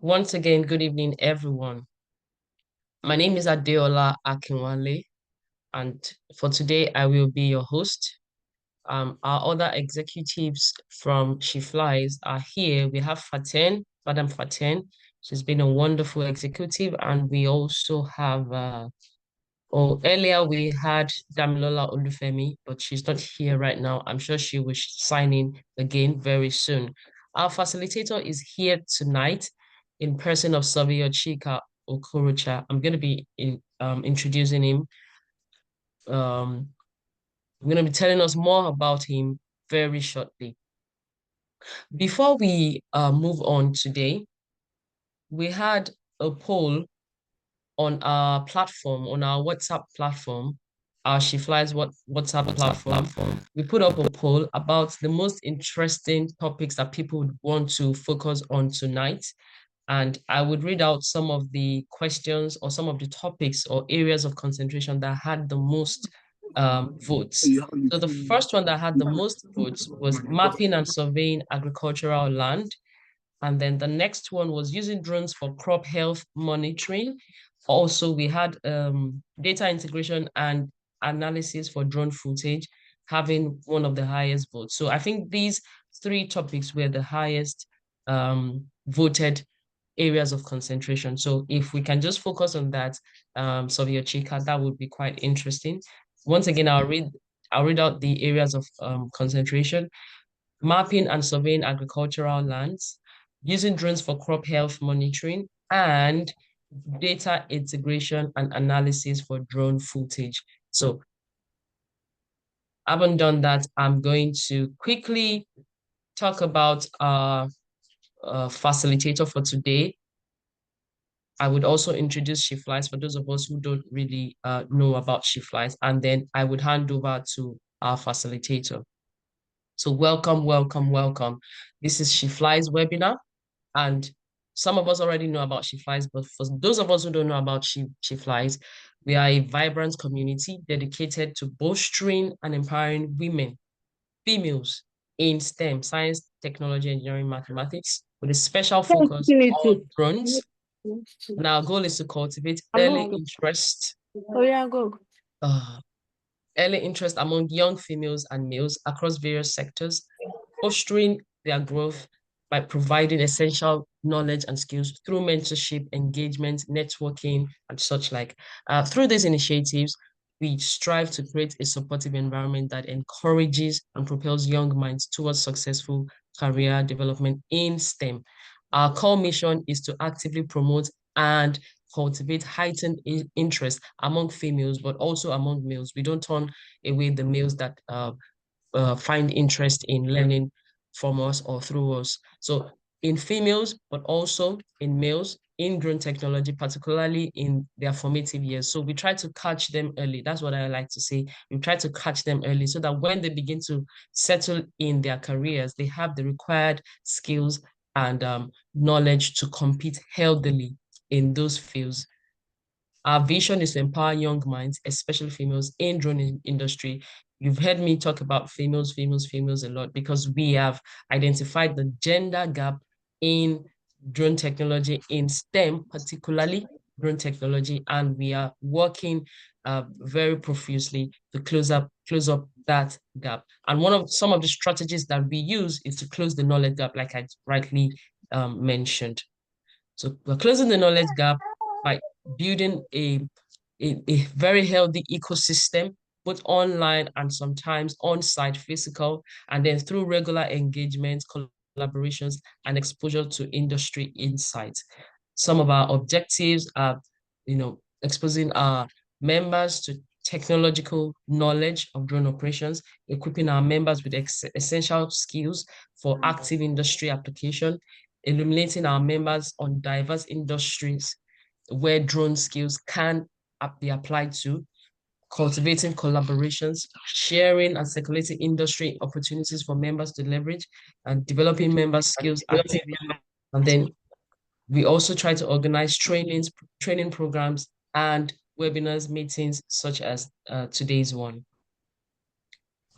Once again, good evening, everyone. My name is Adeola Akinwale, and for today, I will be your host. Our other executives from SheFlies are here. We have Faten, Madam Faten. She's been a wonderful executive, and we also have earlier we had Damilola Olufemi, but she's not here right now. I'm sure she will sign in again very soon. Our facilitator is here tonight in person of Surveyor Chika Okorocha. I'm going to be introducing him. I'm going to be telling us more about him very shortly. Before we move on today, we had a poll on our platform, on our WhatsApp platform, our SheFlies WhatsApp platform. We put up a poll about the most interesting topics that people would want to focus on tonight. And I would read out some of the questions or some of the topics or areas of concentration that had the most votes. So the first one that had the most votes was mapping and surveying agricultural land. And then the next one was using drones for crop health monitoring. Also, we had data integration and analysis for drone footage, having one of the highest votes. So I think these three topics were the highest voted areas of concentration. So if we can just focus on that, Sovio Chika, that would be quite interesting. Once again, I'll read out the areas of concentration: mapping and surveying agricultural lands, using drones for crop health monitoring, and data integration and analysis for drone footage. So I haven't done that. I'm going to quickly talk about our facilitator for today. I would also introduce SheFlies for those of us who don't really know about SheFlies, and then I would hand over to our facilitator. So welcome, welcome, welcome. This is SheFlies webinar. And some of us already know about SheFlies, but for those of us who don't know about SheFlies, we are a vibrant community dedicated to bolstering and empowering women, females in STEM, science, technology, engineering, mathematics, with a special focus on drones. And our goal is to cultivate early interest. Oh yeah, go. Early interest among young females and males across various sectors, fostering their growth by providing essential knowledge and skills through mentorship, engagement, networking, and such like. Through these initiatives, we strive to create a supportive environment that encourages and propels young minds towards successful career development in STEM. Our core mission is to actively promote and cultivate heightened interest among females, but also among males. We don't turn away the males that find interest in learning from us or through us. So in females, but also in males, in drone technology, particularly in their formative years. So we try to catch them early. That's what I like to say. We try to catch them early so that when they begin to settle in their careers, they have the required skills and knowledge to compete healthily in those fields. Our vision is to empower young minds, especially females, in drone industry. You've heard me talk about females a lot because we have identified the gender gap in drone technology, in STEM, particularly drone technology, and we are working very profusely to close up that gap. And one of some of the strategies that we use is to close the knowledge gap, like I rightly mentioned. So we're closing the knowledge gap by building a very healthy ecosystem, both online and sometimes on-site physical, and then through regular engagements, collaborations, and exposure to industry insights. Some of our objectives are, exposing our members to technological knowledge of drone operations, equipping our members with essential skills for active industry application, illuminating our members on diverse industries where drone skills can be applied to, cultivating collaborations, sharing and circulating industry opportunities for members to leverage, and developing members' skills actively. And then we also try to organize training programs, and webinars, meetings such as today's one.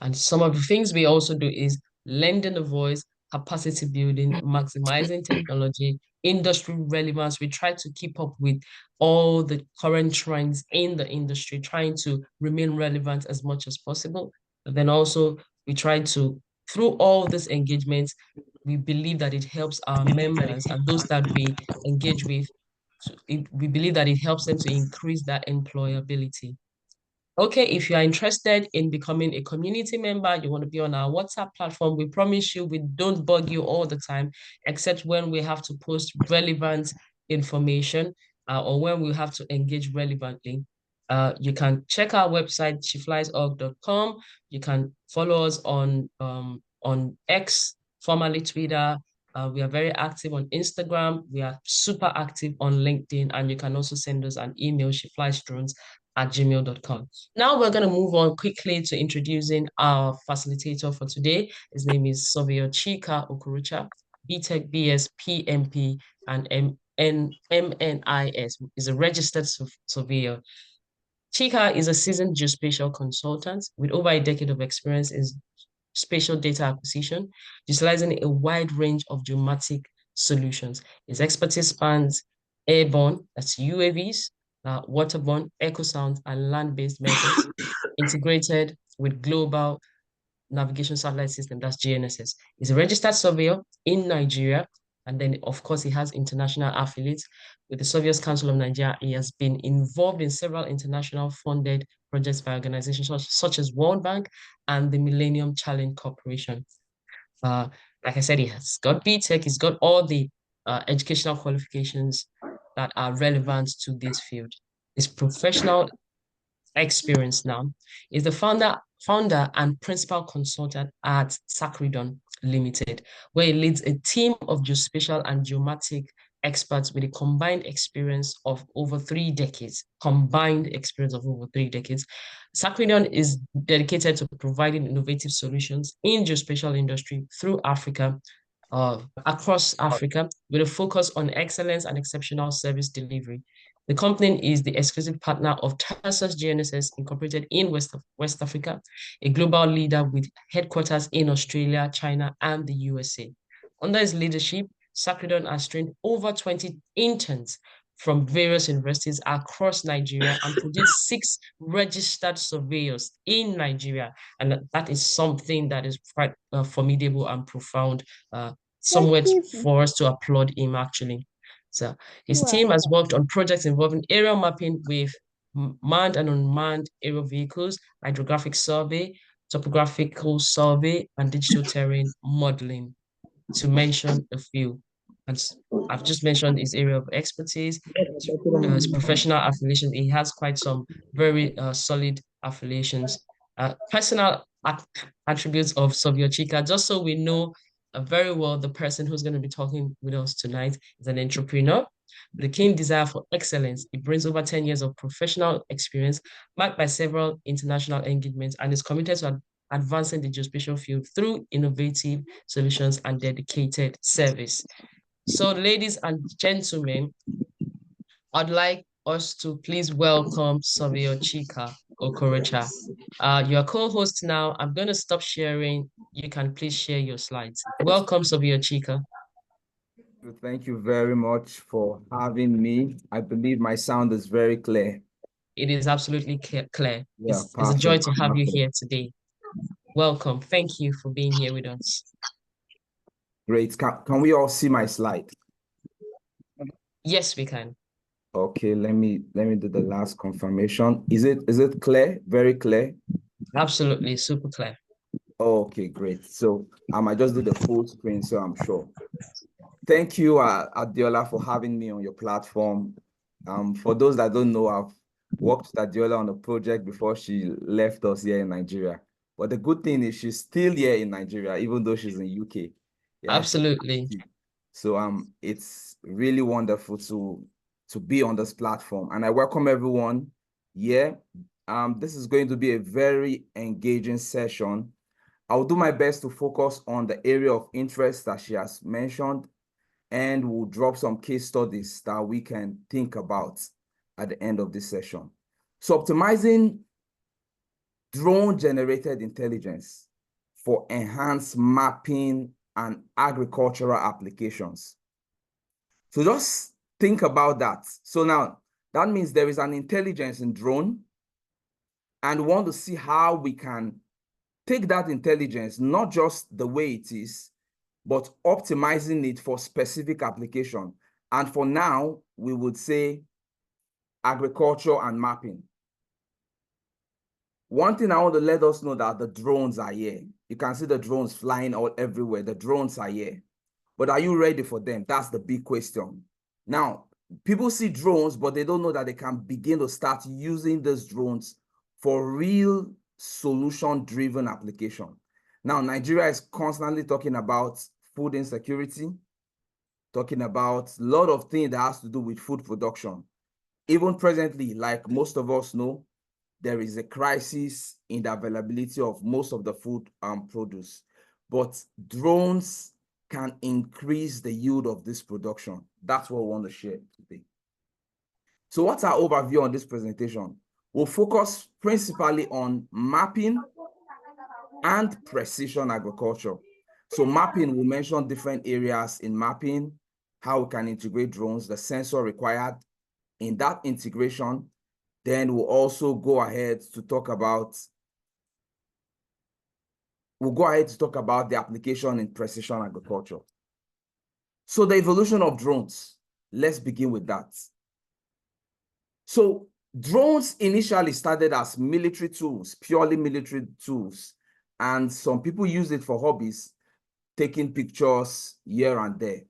And some of the things we also do is lending a voice, capacity building, maximizing technology, industry relevance. We try to keep up with all the current trends in the industry, trying to remain relevant as much as possible. But then also we try to, through all these engagements, we believe that it helps our members and those that we engage with. We believe that it helps them to increase that employability. Okay, if you are interested in becoming a community member, you want to be on our WhatsApp platform, we promise you we don't bug you all the time, except when we have to post relevant information or when we have to engage relevantly. You can check our website, shefliesorg.com. You can follow us on X, formerly Twitter. We are very active on Instagram. We are super active on LinkedIn, and you can also send us an email, shefliesdrones@gmail.com. Now we're going to move on quickly to introducing our facilitator for today. His name is Surveyor Chika Okorocha, BTech, BS, PMP, and MNIS. Is a registered surveyor. Chika is a seasoned geospatial consultant with over a decade of experience in spatial data acquisition, utilizing a wide range of geomatic solutions. His expertise spans airborne, that's UAVs, waterborne, echo sound, and land-based methods, integrated with global navigation satellite system, that's GNSS. He's a registered surveyor in Nigeria. And then, of course, he has international affiliates. With the Surveyors Council of Nigeria, he has been involved in several international funded projects by organizations such as World Bank and the Millennium Challenge Corporation. Like I said, he has got BTech, he's got all the educational qualifications that are relevant to this field. His professional experience now is the founder and principal consultant at Sacredon Limited, where he leads a team of geospatial and geomatic experts with a combined experience of over 3 decades. Sacredon is dedicated to providing innovative solutions in geospatial industry through Africa, across Africa, with a focus on excellence and exceptional service delivery. The company is the exclusive partner of Tarsus GNSS Incorporated in West Africa, a global leader with headquarters in Australia, China, and the USA. Under his leadership, Sacredon has trained over 20 interns from various universities across Nigeria and produced 6 registered surveyors in Nigeria. And that is something that is quite formidable and profound, somewhere for us to applaud him, actually. So his team has worked on projects involving aerial mapping with manned and unmanned aerial vehicles, hydrographic survey, topographical survey, and digital terrain modeling, to mention a few. And I've just mentioned his area of expertise, his professional affiliations. He has quite some very solid affiliations. Personal attributes of Sovio Chika, just so we know very well the person who's going to be talking with us tonight is an entrepreneur with a keen desire for excellence. He brings over 10 years of professional experience, marked by several international engagements, and is committed to advancing the geospatial field through innovative solutions and dedicated service. So, ladies and gentlemen, I'd like us to please welcome Surveyor Chika Okorocha. Your co-host now. I'm going to stop sharing. You can please share your slides. Welcome, Surveyor Chika. Thank you very much for having me. I believe my sound is very clear. It is absolutely clear. Yeah, it's a joy to have you here today. Welcome. Thank you for being here with us. Great. Can we all see my slide? Yes, we can. Okay, let me do the last confirmation. Is it clear? Very clear? Absolutely, super clear. Okay, great. So I might just do the full screen, so I'm sure. Thank you, Adeola, for having me on your platform. For those that don't know, I've worked with Adeola on a project before she left us here in Nigeria. But the good thing is she's still here in Nigeria, even though she's in UK. Yeah, absolutely. So it's really wonderful to be on this platform, and I welcome everyone. Yeah, this is going to be a very engaging session. I'll do my best to focus on the area of interest that she has mentioned, and we'll drop some case studies that we can think about at the end of this session. So optimizing drone-generated intelligence for enhanced mapping and agricultural applications. So just think about that. So now that means there is an intelligence in drone, and we want to see how we can take that intelligence, not just the way it is, but optimizing it for specific application. And for now, we would say agriculture and mapping. One thing I want to let us know that the drones are here. You can see the drones flying all everywhere. The drones are here. But are you ready for them? That's the big question. Now, people see drones, but they don't know that they can begin to start using these drones for real solution-driven application. Now, Nigeria is constantly talking about food insecurity, talking about a lot of things that has to do with food production. Even presently, like most of us know, there is a crisis in the availability of most of the food produce. But drones can increase the yield of this production. That's what we want to share today. So what's our overview on this presentation? We'll focus principally on mapping and precision agriculture. So mapping, we'll mention different areas in mapping, how we can integrate drones, the sensor required in that integration. Then we'll also go ahead to talk about the application in precision agriculture. So the evolution of drones, let's begin with that. So drones initially started as military tools, purely military tools, and some people use it for hobbies, taking pictures here and there.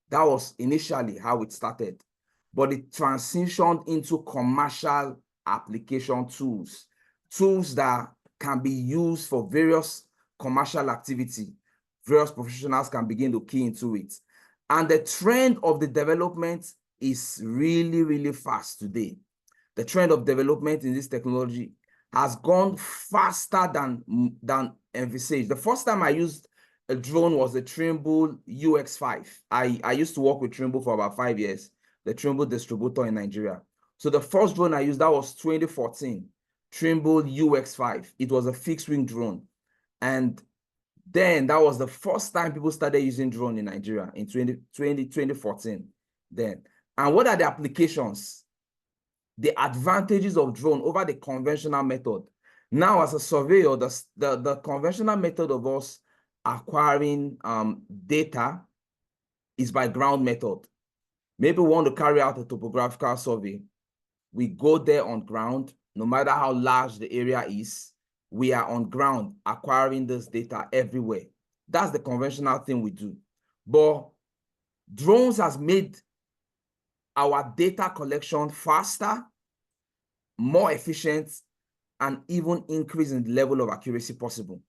That was initially how it started, but it transitioned into commercial application tools, tools that can be used for various commercial activity. Various professionals can begin to key into it. And the trend of the development is really, really fast today. The trend of development in this technology has gone faster than envisaged. The first time I used a drone was the Trimble UX5. I used to work with Trimble for about 5 years, the Trimble distributor in Nigeria. So the first drone I used, that was 2014, Trimble UX5. It was a fixed wing drone. And then that was the first time people started using drone in Nigeria in 2014 then. And what are the applications? The advantages of drone over the conventional method. Now, as a surveyor, the conventional method of us acquiring data is by ground method. Maybe we want to carry out a topographical survey. We go there on ground, no matter how large the area is, we are on ground acquiring this data everywhere. That's the conventional thing we do. But drones has made our data collection faster, more efficient, and even increase in the level of accuracy possible.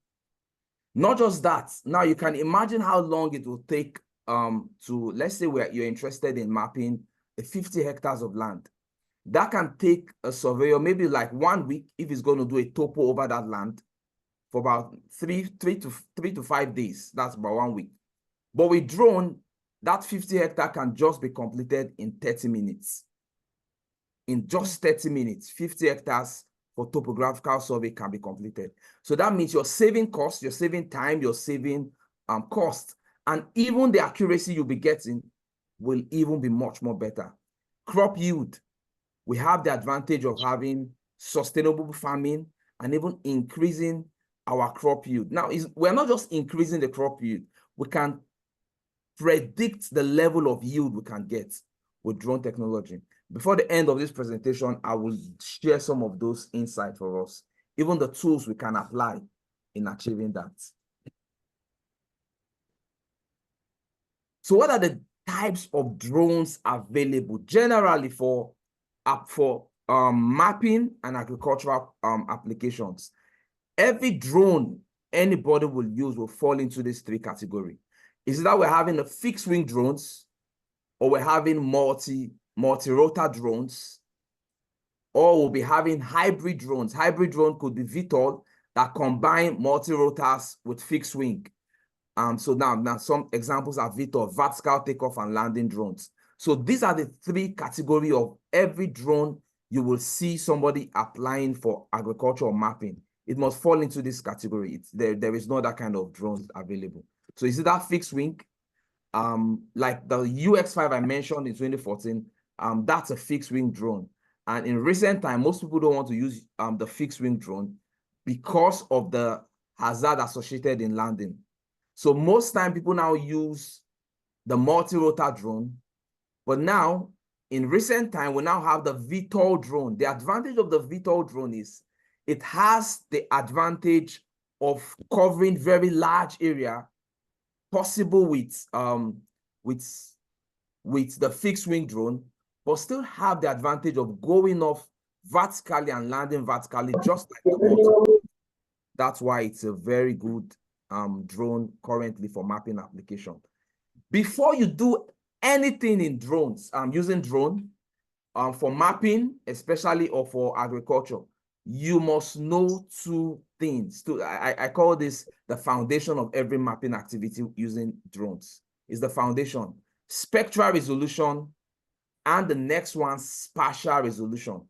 Not just that, now you can imagine how long it will take to, let's say you're interested in mapping 50 hectares of land. That can take a surveyor maybe like 1 week if he's going to do a topo over that land for about three to 5 days. That's about 1 week. But with drone, that 50 hectare can just be completed in 30 minutes. In just 30 minutes, 50 hectares for topographical survey can be completed. So that means you're saving costs, you're saving time, you're saving cost, and even the accuracy you'll be getting will even be much more better. Crop yield, we have the advantage of having sustainable farming and even increasing our crop yield. Now, we're not just increasing the crop yield, we can predict the level of yield we can get with drone technology. Before the end of this presentation, I will share some of those insights for us, even the tools we can apply in achieving that. So what are the types of drones available generally for mapping and agricultural applications? Every drone anybody will use will fall into these three categories. Is that we're having a fixed wing drones, or we're having multi-rotor drones, or we'll be having hybrid drones. Hybrid drone could be VTOL that combine multi-rotors with fixed wing. So now some examples are VTOL, vertical takeoff and landing drones. So these are the three categories of every drone you will see somebody applying for agricultural mapping. It must fall into this category. There is no other kind of drones available. So you see that fixed wing, like the UX5 I mentioned in 2014, that's a fixed wing drone. And in recent time, most people don't want to use the fixed wing drone because of the hazard associated in landing. So most time people now use the multi-rotor drone, but now in recent time, we now have the VTOL drone. The advantage of the VTOL drone is it has the advantage of covering very large area, possible with the fixed wing drone, but still have the advantage of going off vertically and landing vertically, just like the multi. That's why it's a very good drone currently for mapping application. Before you do anything in drones, using drone for mapping, especially or for agriculture, you must know two things. I call this the foundation of every mapping activity using drones. Is the foundation spectral resolution, and the next one spatial resolution.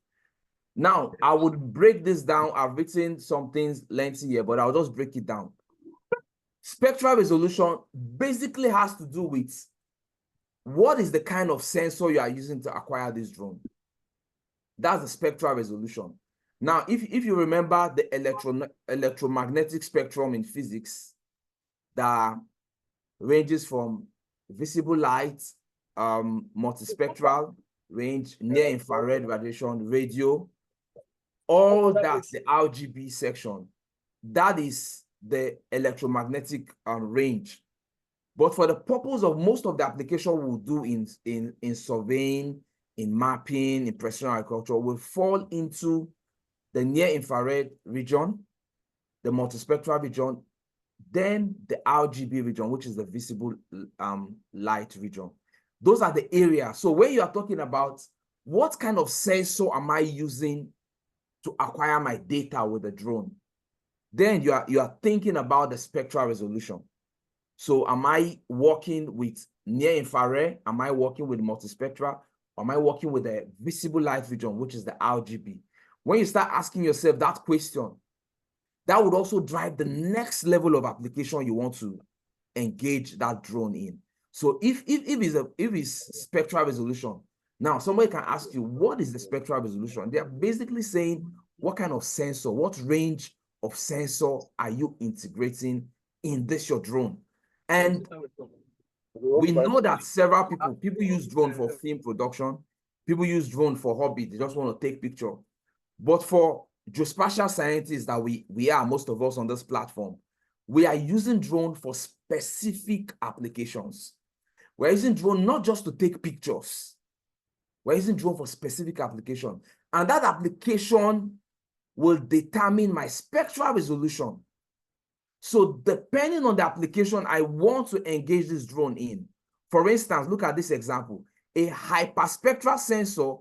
Now, I would break this down. I've written some things lengthy here, but I'll just break it down. Spectral resolution basically has to do with what is the kind of sensor you are using to acquire this drone. That's the spectral resolution. Now, if you remember the electromagnetic spectrum in physics that ranges from visible light, multispectral range, near infrared radiation, radio, all that's the RGB section. That is the electromagnetic range. But for the purpose of most of the application we'll do in surveying, in mapping, in precision agriculture, will fall into the near infrared region, the multispectral region, then the RGB region, which is the visible light region. Those are the areas. So when you are talking about what kind of sensor am I using to acquire my data with the drone, then you are thinking about the spectral resolution. So am I working with near infrared? Am I working with multispectral? Am I working with the visible light region, which is the RGB? When you start asking yourself that question, that would also drive the next level of application you want to engage that drone in. So if it's spectral resolution, now somebody can ask you, what is the spectral resolution? They're basically saying, what kind of sensor, what range of sensor are you integrating in this your drone? And we know that several people use drone for film production, people use drone for hobby, they just want to take picture. But for geospatial scientists that we are, most of us on this platform, we are using drone for specific applications. We're using drone not just to take pictures, we're using drone for specific application. And that application will determine my spectral resolution. So depending on the application I want to engage this drone in, for instance, look at this example, a hyperspectral sensor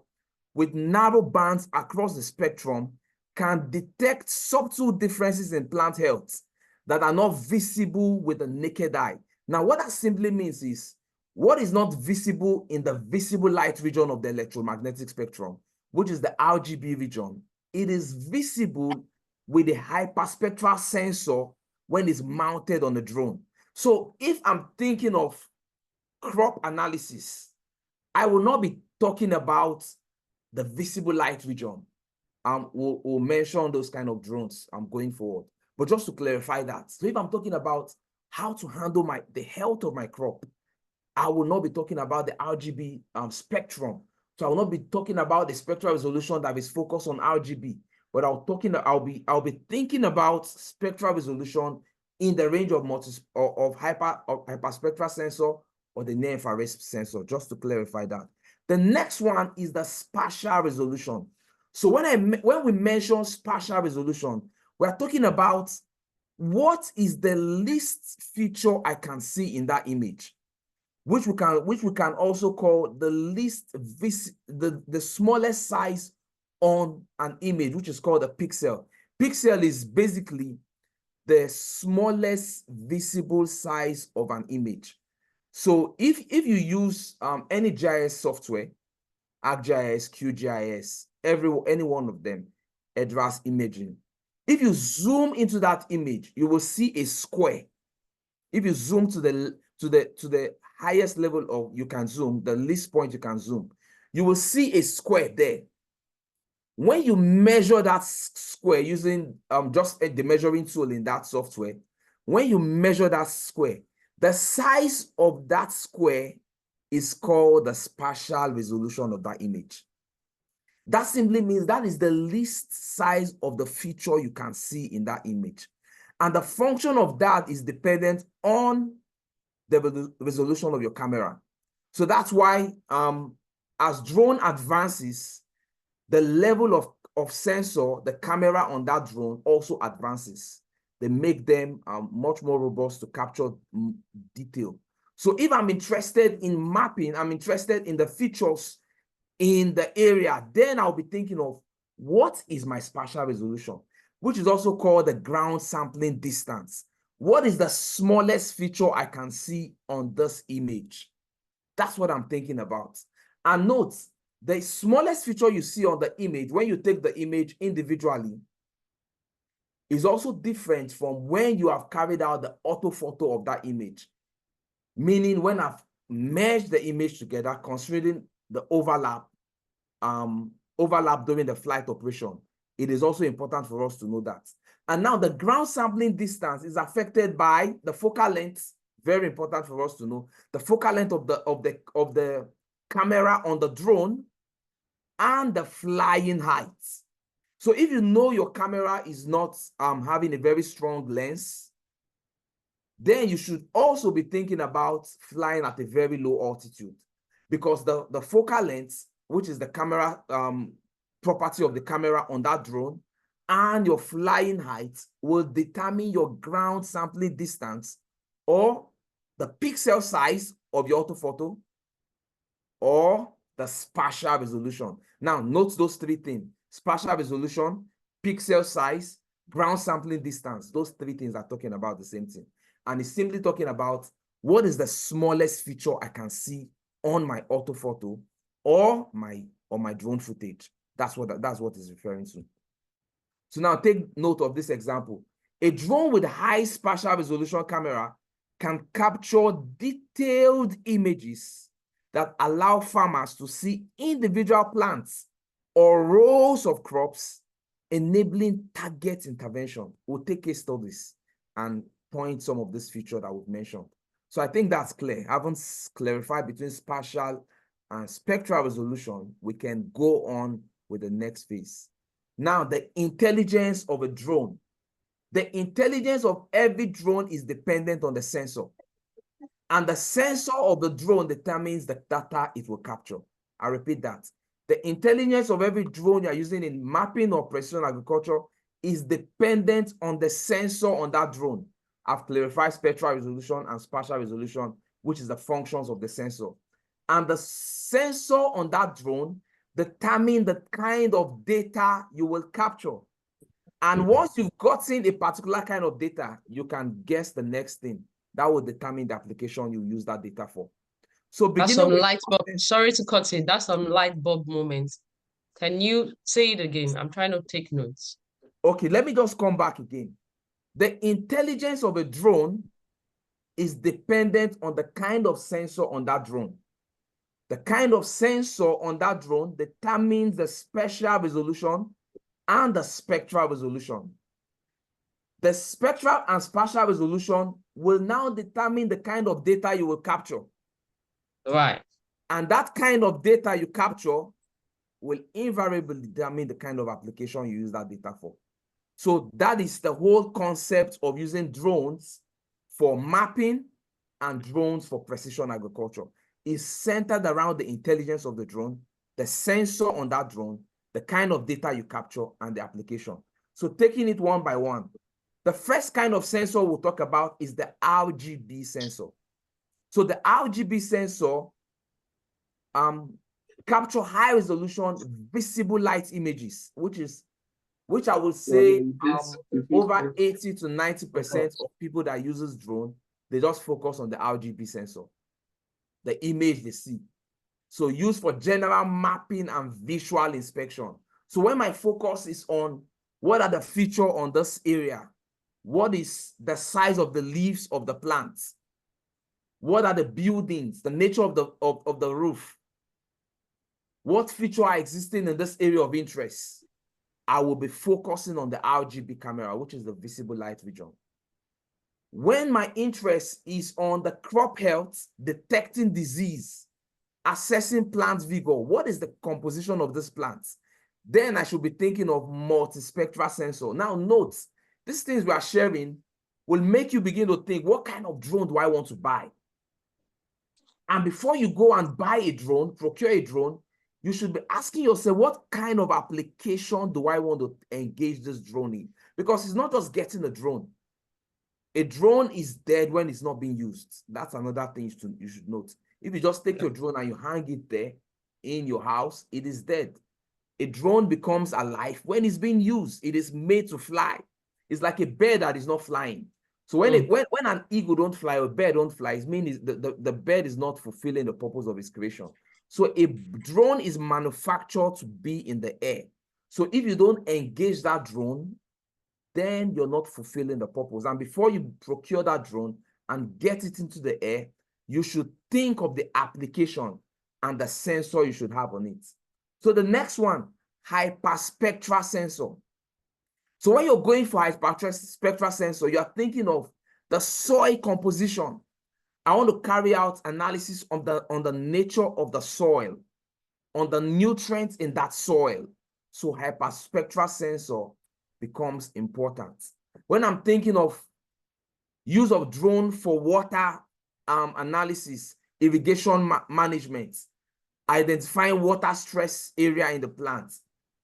with narrow bands across the spectrum can detect subtle differences in plant health that are not visible with the naked eye. Now, what that simply means is, what is not visible in the visible light region of the electromagnetic spectrum, which is the RGB region, it is visible with a hyperspectral sensor when it's mounted on the drone. So if I'm thinking of crop analysis, I will not be talking about the visible light region. We'll mention those kind of drones going forward. But just to clarify that, so if I'm talking about how to handle the health of my crop, I will not be talking about the RGB spectrum. So I will not be talking about the spectral resolution that is focused on RGB, but I'll be thinking about spectral resolution in the range of hyperspectral sensor or the near infrared sensor, just to clarify that. The next one is the spatial resolution. So when we mention spatial resolution, we're talking about what is the least feature I can see in that image, which we can also call the least the smallest size on an image, which is called a pixel. Pixel is basically the smallest visible size of an image. So if you use any GIS software, ArcGIS, QGIS, any one of them, advanced imaging, if you zoom into that image, you will see a square. If you zoom to the highest level of you can zoom, the least point you can zoom, you will see a square there. When you measure that square using just the measuring tool in that software, when you measure that square, the size of that square is called the spatial resolution of that image. That simply means that is the least size of the feature you can see in that image. And the function of that is dependent on the resolution of your camera. So that's why as drone advances, the level of sensor, the camera on that drone also advances. They make them much more robust to capture detail. So if I'm interested in mapping, I'm interested in the features in the area, then I'll be thinking of what is my spatial resolution, which is also called the ground sampling distance. What is the smallest feature I can see on this image? That's what I'm thinking about. And note, the smallest feature you see on the image, when you take the image individually, is also different from when you have carried out the orthophoto of that image. Meaning when I've merged the image together, considering the overlap during the flight operation, it is also important for us to know that. And now the ground sampling distance is affected by the focal length. Very important for us to know the focal length of the camera on the drone and the flying height. So if you know your camera is not having a very strong lens, then you should also be thinking about flying at a very low altitude, because the focal length, which is the camera property of the camera on that drone, and your flying height will determine your ground sampling distance, or the pixel size of your orthophoto, or the spatial resolution. Now, note those three things: spatial resolution, pixel size, ground sampling distance. Those three things are talking about the same thing. And it's simply talking about what is the smallest feature I can see on my orthophoto or my drone footage. That's what it's referring to. So now take note of this example. A drone with a high spatial resolution camera can capture detailed images that allow farmers to see individual plants or rows of crops, enabling target intervention. We'll take case studies and point some of this feature that we've mentioned. So I think that's clear. I haven't clarified between spatial and spectral resolution. We can go on with the next phase. Now, the intelligence of a drone. The intelligence of every drone is dependent on the sensor. And the sensor of the drone determines the data it will capture. I repeat that. The intelligence of every drone you're using in mapping or precision agriculture is dependent on the sensor on that drone. I've clarified spectral resolution and spatial resolution, which is the functions of the sensor. And the sensor on that drone determines the kind of data you will capture. And once you've gotten a particular kind of data, you can guess the next thing. That will determine the application you use that data for. So That's some light bulb. Sorry to cut in. That's some light bulb moments. Can you say it again? I'm trying to take notes. Okay, let me just come back again. The intelligence of a drone is dependent on the kind of sensor on that drone. The kind of sensor on that drone determines the spatial resolution and the spectral resolution. The spectral and spatial resolution will now determine the kind of data you will capture. Right. And that kind of data you capture will invariably determine the kind of application you use that data for. So that is the whole concept of using drones for mapping and drones for precision agriculture. Is centered around the intelligence of the drone, the sensor on that drone, the kind of data you capture, and the application. So taking it one by one, the first kind of sensor we'll talk about is the RGB sensor. So the RGB sensor capture high resolution visible light images, which I would say over 80 to 90% of people that uses drone, they just focus on the RGB sensor, the image they see. So used for general mapping and visual inspection. So when my focus is on what are the features on this area, What is the size of the leaves of the plants? What are the buildings, the nature of the roof? What features are existing in this area of interest? I will be focusing on the RGB camera, which is the visible light region. When my interest is on the crop health, detecting disease, assessing plant vigor, what is the composition of this plant? Then I should be thinking of multispectral sensor. Now note, these things we are sharing will make you begin to think, what kind of drone do I want to buy? And before you go and buy a drone, procure a drone, you should be asking yourself, what kind of application do I want to engage this drone in? Because it's not just getting a drone. A drone is dead when it's not being used. That's another thing you should note. If you just take your drone and you hang it there in your house, it is dead. A drone becomes alive when it's being used. It is made to fly. It's like a bird that is not flying. So when an eagle don't fly or a bird don't fly, it means the bird is not fulfilling the purpose of its creation. So a drone is manufactured to be in the air. So if you don't engage that drone, then you're not fulfilling the purpose. And before you procure that drone and get it into the air, you should think of the application and the sensor you should have on it. So the next one, hyperspectral sensor. So when you're going for hyperspectral sensor, you're thinking of the soil composition. I want to carry out analysis on the nature of the soil, on the nutrients in that soil. So hyperspectral sensor becomes important. When I'm thinking of use of drone for water analysis, irrigation management, identifying water stress area in the plant,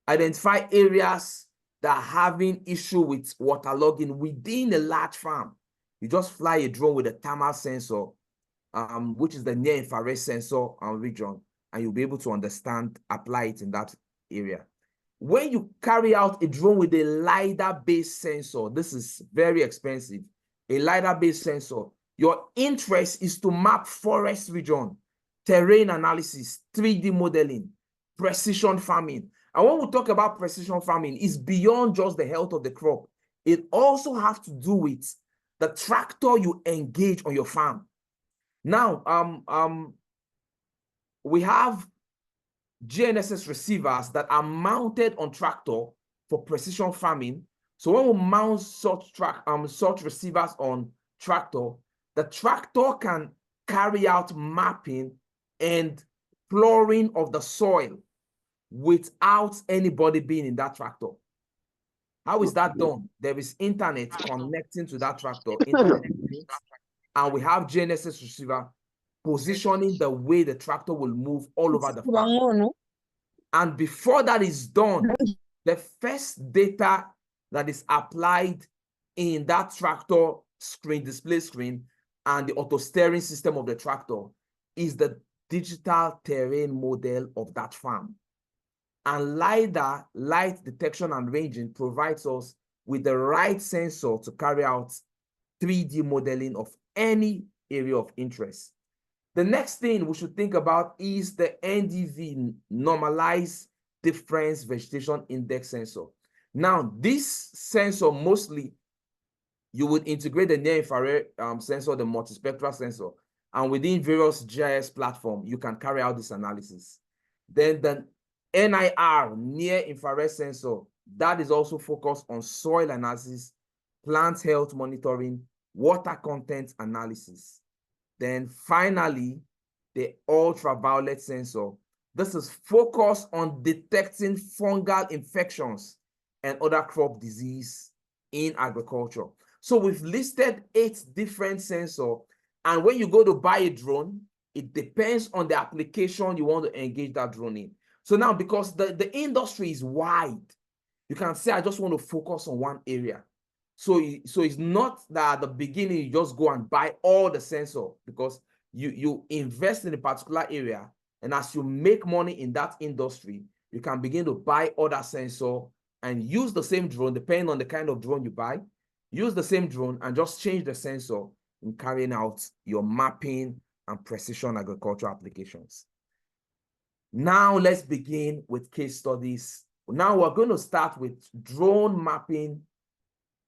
identify areas that are having issue with waterlogging within a large farm. You just fly a drone with a thermal sensor, which is the near infrared sensor region, and you'll be able to understand, apply it in that area. When you carry out a drone with a LiDAR-based sensor, this is very expensive. A LiDAR-based sensor, your interest is to map forest region, terrain analysis, 3D modeling, precision farming. And when we talk about precision farming, it's beyond just the health of the crop. It also has to do with the tractor you engage on your farm. Now, we have GNSS receivers that are mounted on tractor for precision farming. So when we mount such receivers on tractor, the tractor can carry out mapping and plowing of the soil without anybody being in that tractor. How is that done? There is internet connecting to that tractor, internet links, and we have GNSS receiver positioning the way the tractor will move all over the farm. And before that is done, the first data that is applied in that tractor screen, display screen, and the auto steering system of the tractor is the digital terrain model of that farm. And LiDAR, light detection and ranging, provides us with the right sensor to carry out 3D modeling of any area of interest. The next thing we should think about is the NDV, Normalized Difference Vegetation Index sensor. Now, this sensor mostly, you would integrate the near-infrared sensor, the multispectral sensor, and within various GIS platforms, you can carry out this analysis. Then the NIR, near-infrared sensor, that is also focused on soil analysis, plant health monitoring, water content analysis. Then finally, the ultraviolet sensor. This is focused on detecting fungal infections and other crop disease in agriculture. So we've listed 8 different sensors. And when you go to buy a drone, it depends on the application you want to engage that drone in. So now, because the industry is wide, you can say, I just want to focus on one area. So it's not that at the beginning you just go and buy all the sensor, because you invest in a particular area, and as you make money in that industry, you can begin to buy other sensor and use the same drone, depending on the kind of drone you buy. Use the same drone and just change the sensor in carrying out your mapping and precision agriculture applications. Now let's begin with case studies. Now we're going to start with drone mapping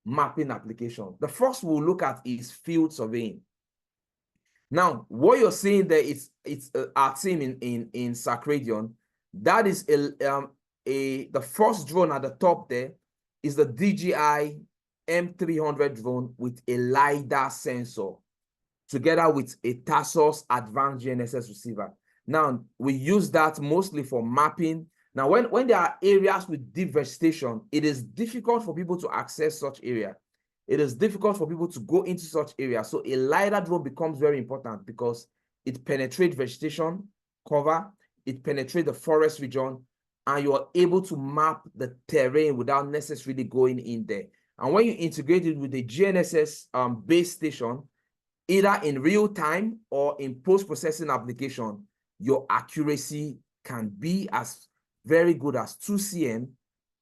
mapping application. The first we'll look at is field surveying. Now, what you're seeing there is our team in Sacradion. That is the first drone at the top there is the DJI M300 drone with a LiDAR sensor together with a Tassos advanced GNSS receiver. Now, we use that mostly for mapping. Now, when there are areas with deep vegetation, it is difficult for people to access such area. It is difficult for people to go into such areas. So a LiDAR drone becomes very important because it penetrates vegetation cover, it penetrates the forest region, and you are able to map the terrain without necessarily going in there. And when you integrate it with a GNSS base station, either in real time or in post-processing application, your accuracy can be as very good as 2 cm,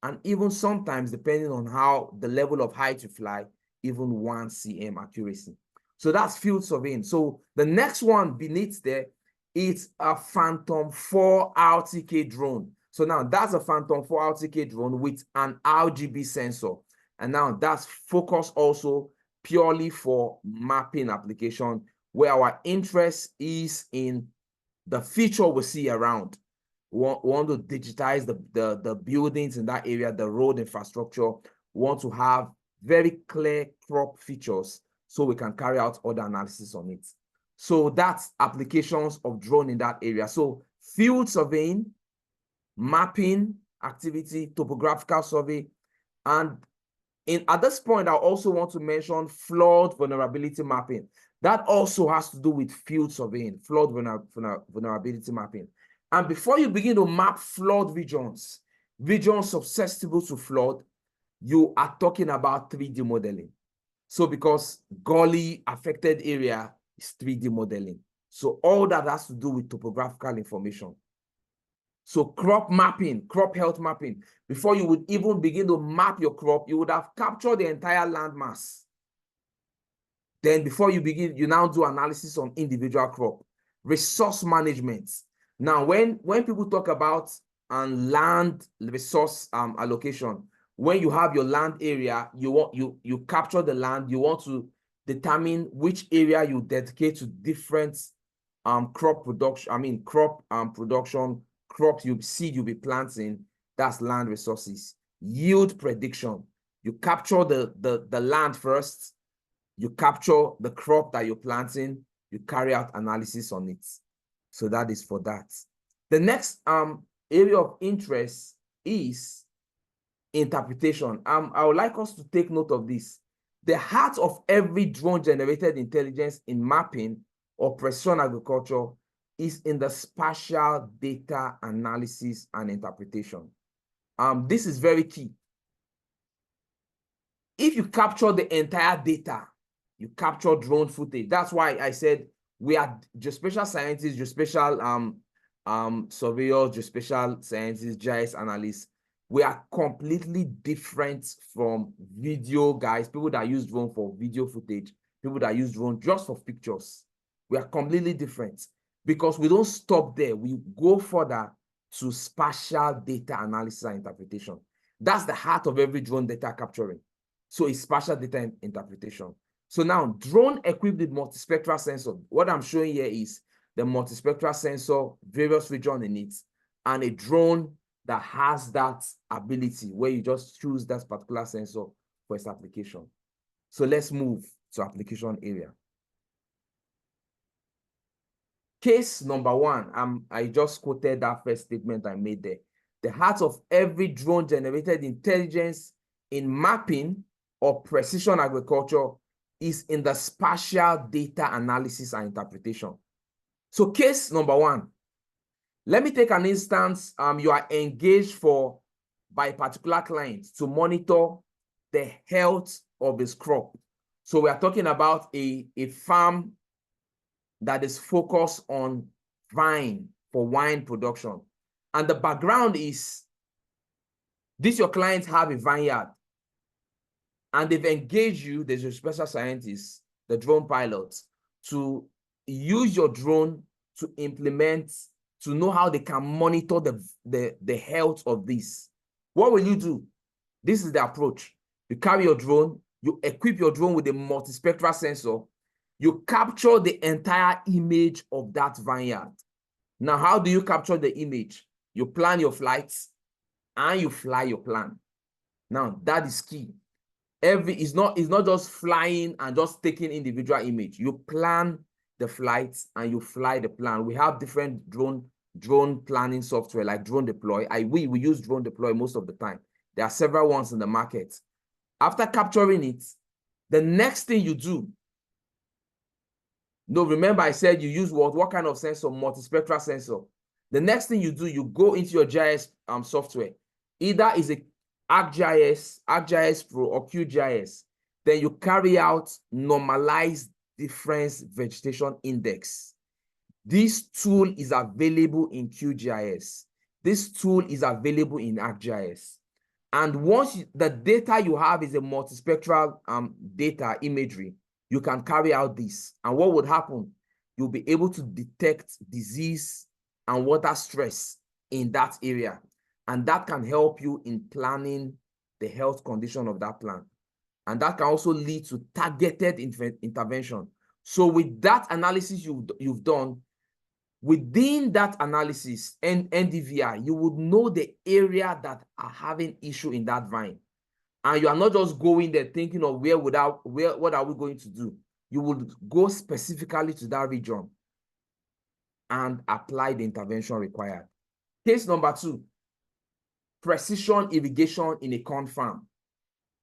and even sometimes, depending on how the level of height you fly, even 1 cm accuracy. So that's field surveying. So the next one beneath there is a Phantom 4 RTK drone. So now that's a Phantom 4 RTK drone with an RGB sensor. And now that's focused also purely for mapping application, where our interest is in the feature we see around. We want to digitize the buildings in that area, the road infrastructure. We want to have very clear crop features so we can carry out other analysis on it. So that's applications of drone in that area. So field surveying, mapping activity, topographical survey, and at this point, I also want to mention flood vulnerability mapping. That also has to do with field surveying, flood vulnerability mapping. And before you begin to map flood regions susceptible to flood, you are talking about 3D modeling. So because gully affected area is 3D modeling. So all that has to do with topographical information. So crop mapping, crop health mapping. Before you would even begin to map your crop, you would have captured the entire land mass. Then before you begin, you now do analysis on individual crop. Resource management. Now, when people talk about land resource allocation, when you have your land area, you capture the land, you want to determine which area you dedicate to different crop production, production, crops you'll be planting, that's land resources. Yield prediction. You capture the land first, you capture the crop that you're planting, you carry out analysis on it. So that is for that. The next area of interest is interpretation. I would like us to take note of this. The heart of every drone-generated intelligence in mapping or precision agriculture is in the spatial data analysis and interpretation. This is very key. If you capture the entire data, you capture drone footage. That's why I said we are geospatial scientists, geospatial surveyors, geospatial scientists, GIS analysts. We are completely different from video guys, people that use drone for video footage, people that use drone just for pictures. We are completely different because we don't stop there. We go further to spatial data analysis and interpretation. That's the heart of every drone data capturing. So it's spatial data interpretation. So now, drone equipped with multispectral sensor. What I'm showing here is the multispectral sensor, various regions in it, and a drone that has that ability where you just choose that particular sensor for its application. So let's move to application area. Case number one, I just quoted that first statement I made there. The heart of every drone-generated intelligence in mapping or precision agriculture is in the spatial data analysis and interpretation. So case number one, let me take an instance. You are engaged by a particular client to monitor the health of his crop. So we are talking about a farm that is focused on vine for wine production. And the background is this: your clients have a vineyard and they've engaged you, there's a special scientist, the drone pilots, to use your drone to implement, to know how they can monitor the health of this. What will you do? This is the approach. You carry your drone, You equip your drone with a multispectral sensor. You capture the entire image of that vineyard. Now, how do you capture the image? You plan your flights and you fly your plan. Now, that is key. It's not just flying and just taking individual image. You plan the flights and you fly the plan. We have different drone planning software like Drone Deploy. We use Drone Deploy most of the time. There are several ones in the market. After capturing it, the next thing you do, no, remember I said you use what kind of sensor? Multispectral sensor. The next thing you do, you go into your GIS software. Either is a ArcGIS Pro or QGIS. Then you carry out normalized difference vegetation index. This tool is available in QGIS. This tool is available in ArcGIS. And once the data you have is a multispectral data imagery, you can carry out this. And what would happen? You'll be able to detect disease and water stress in that area. And that can help you in planning the health condition of that plant. And that can also lead to targeted intervention. So with that analysis you've done, within that analysis and NDVI, you would know the area that are having issue in that vine. And you are not just going there thinking of what are we going to do? You would go specifically to that region and apply the intervention required. Case number 2, precision irrigation in a corn farm.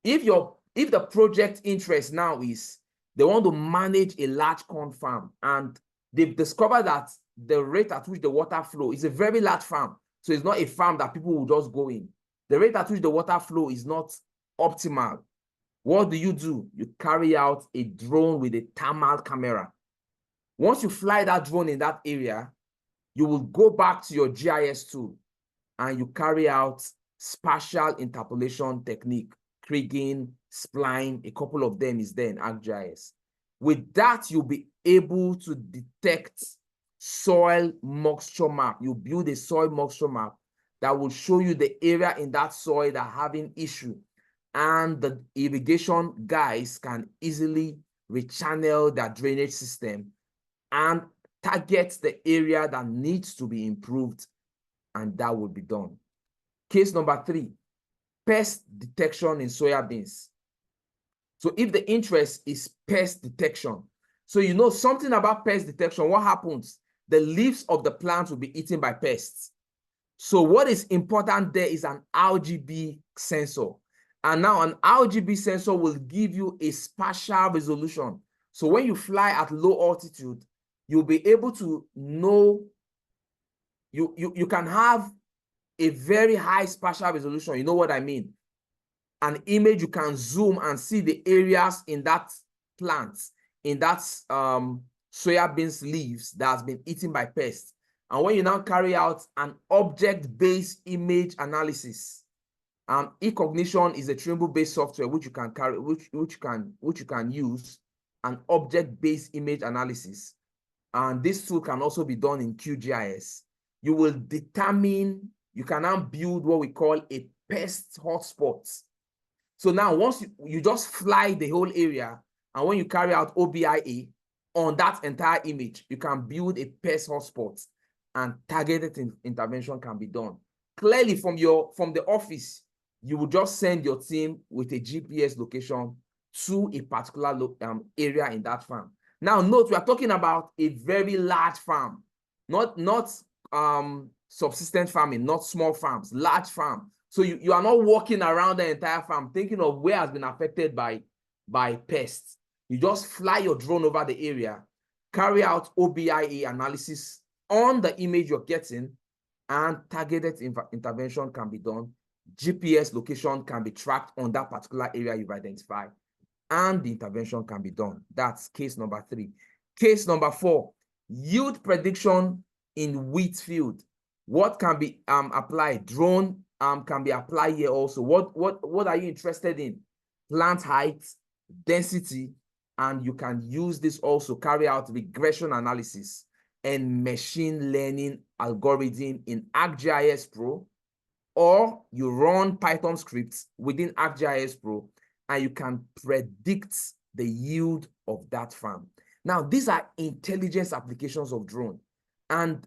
If the project interest now is they want to manage a large corn farm and they've discovered that the rate at which the water flow is a very large farm. So it's not a farm that people will just go in. The rate at which the water flow is not optimal. What do? You carry out a drone with a thermal camera. Once you fly that drone in that area, you will go back to your GIS tool and you carry out spatial interpolation technique, kriging, spline, a couple of them is there in ArcGIS. With that, you'll be able to detect soil moisture map. You build a soil moisture map that will show you the area in that soil that are having issue. And the irrigation guys can easily rechannel their drainage system and target the area that needs to be improved, and that will be done. Case number 3, pest detection in soybeans. So if the interest is pest detection, so you know something about pest detection, what happens? The leaves of the plant will be eaten by pests. So what is important there is an RGB sensor. And now an RGB sensor will give you a spatial resolution. So when you fly at low altitude, you'll be able to know, you can have a very high spatial resolution. You know what I mean? An image, you can zoom and see the areas in that plant, in that soybeans leaves that has been eaten by pests. And when you now carry out an object-based image analysis, eCognition is a Trimble-based software which you can carry, which you can use an object-based image analysis. And this tool can also be done in QGIS. You will determine, you can now build what we call a pest hotspot. So now once you just fly the whole area, and when you carry out OBIA on that entire image, you can build a pest hotspot and targeted intervention can be done. Clearly from the office, you will just send your team with a GPS location to a particular area in that farm. Now note, we are talking about a very large farm, not subsistence farming, not small farms, large farm. So you are not walking around the entire farm thinking of where has been affected by pests. You just fly your drone over the area, carry out OBIA analysis on the image you're getting, and targeted intervention can be done. GPS location can be tracked on that particular area you've identified, and the intervention can be done. That's case number 3. Case number 4, yield prediction in wheat field. What can be applied? Drone can be applied here also. What are you interested in? Plant height, density, and you can use this also, carry out regression analysis and machine learning algorithm in ArcGIS Pro, or you run Python scripts within ArcGIS Pro and you can predict the yield of that farm. Now, these are intelligence applications of drone. And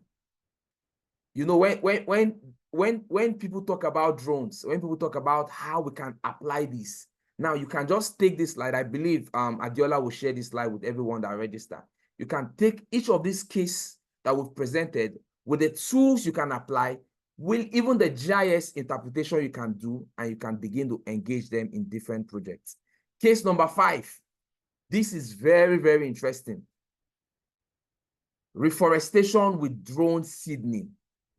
you know, when people talk about drones, when people talk about how we can apply this, now you can just take this slide. I believe Adeola will share this slide with everyone that register. You can take each of these cases that we've presented with the tools you can apply, with even the GIS interpretation you can do, and you can begin to engage them in different projects. Case number 5. This is very, very interesting. Reforestation with drone seeding.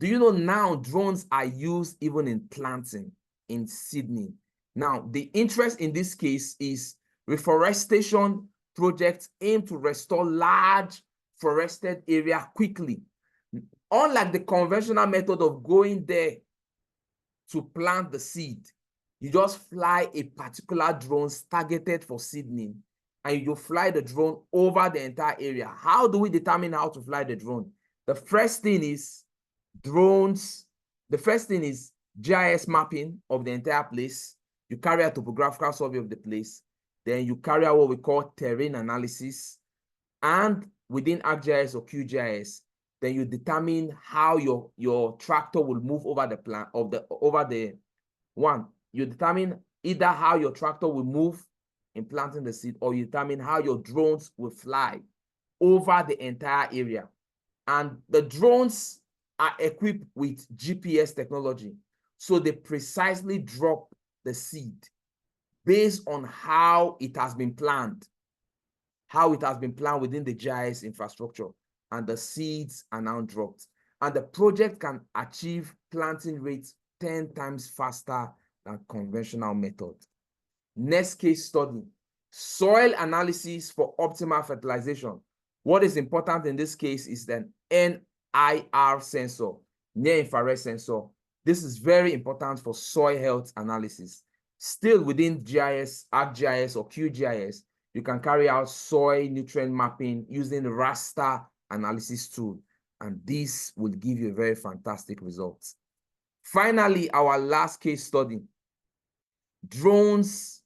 Do you know now drones are used even in planting, in seeding? Now, the interest in this case is reforestation projects aim to restore large forested area quickly. Unlike the conventional method of going there to plant the seed, you just fly a particular drone targeted for seedling, and you fly the drone over the entire area. How do we determine how to fly the drone? The first thing is drones. The first thing is GIS mapping of the entire place. You carry out topographical survey of the place. Then you carry out what we call terrain analysis. And within ArcGIS or QGIS, then you determine how your tractor will move over the plan of the one. You determine either how your tractor will move in planting the seed, or you determine how your drones will fly over the entire area. And the drones are equipped with GPS technology, so they precisely drop the seed based on how it has been planned, within the GIS infrastructure, and the seeds are now dropped. And the project can achieve planting rates 10 times faster than conventional method. Next case study, soil analysis for optimal fertilization. What is important in this case is the NIR sensor, near infrared sensor. This is very important for soil health analysis. Still within GIS, ArcGIS or QGIS, you can carry out soil nutrient mapping using the raster analysis tool, and this will give you a very fantastic results. Finally, our last case study, drones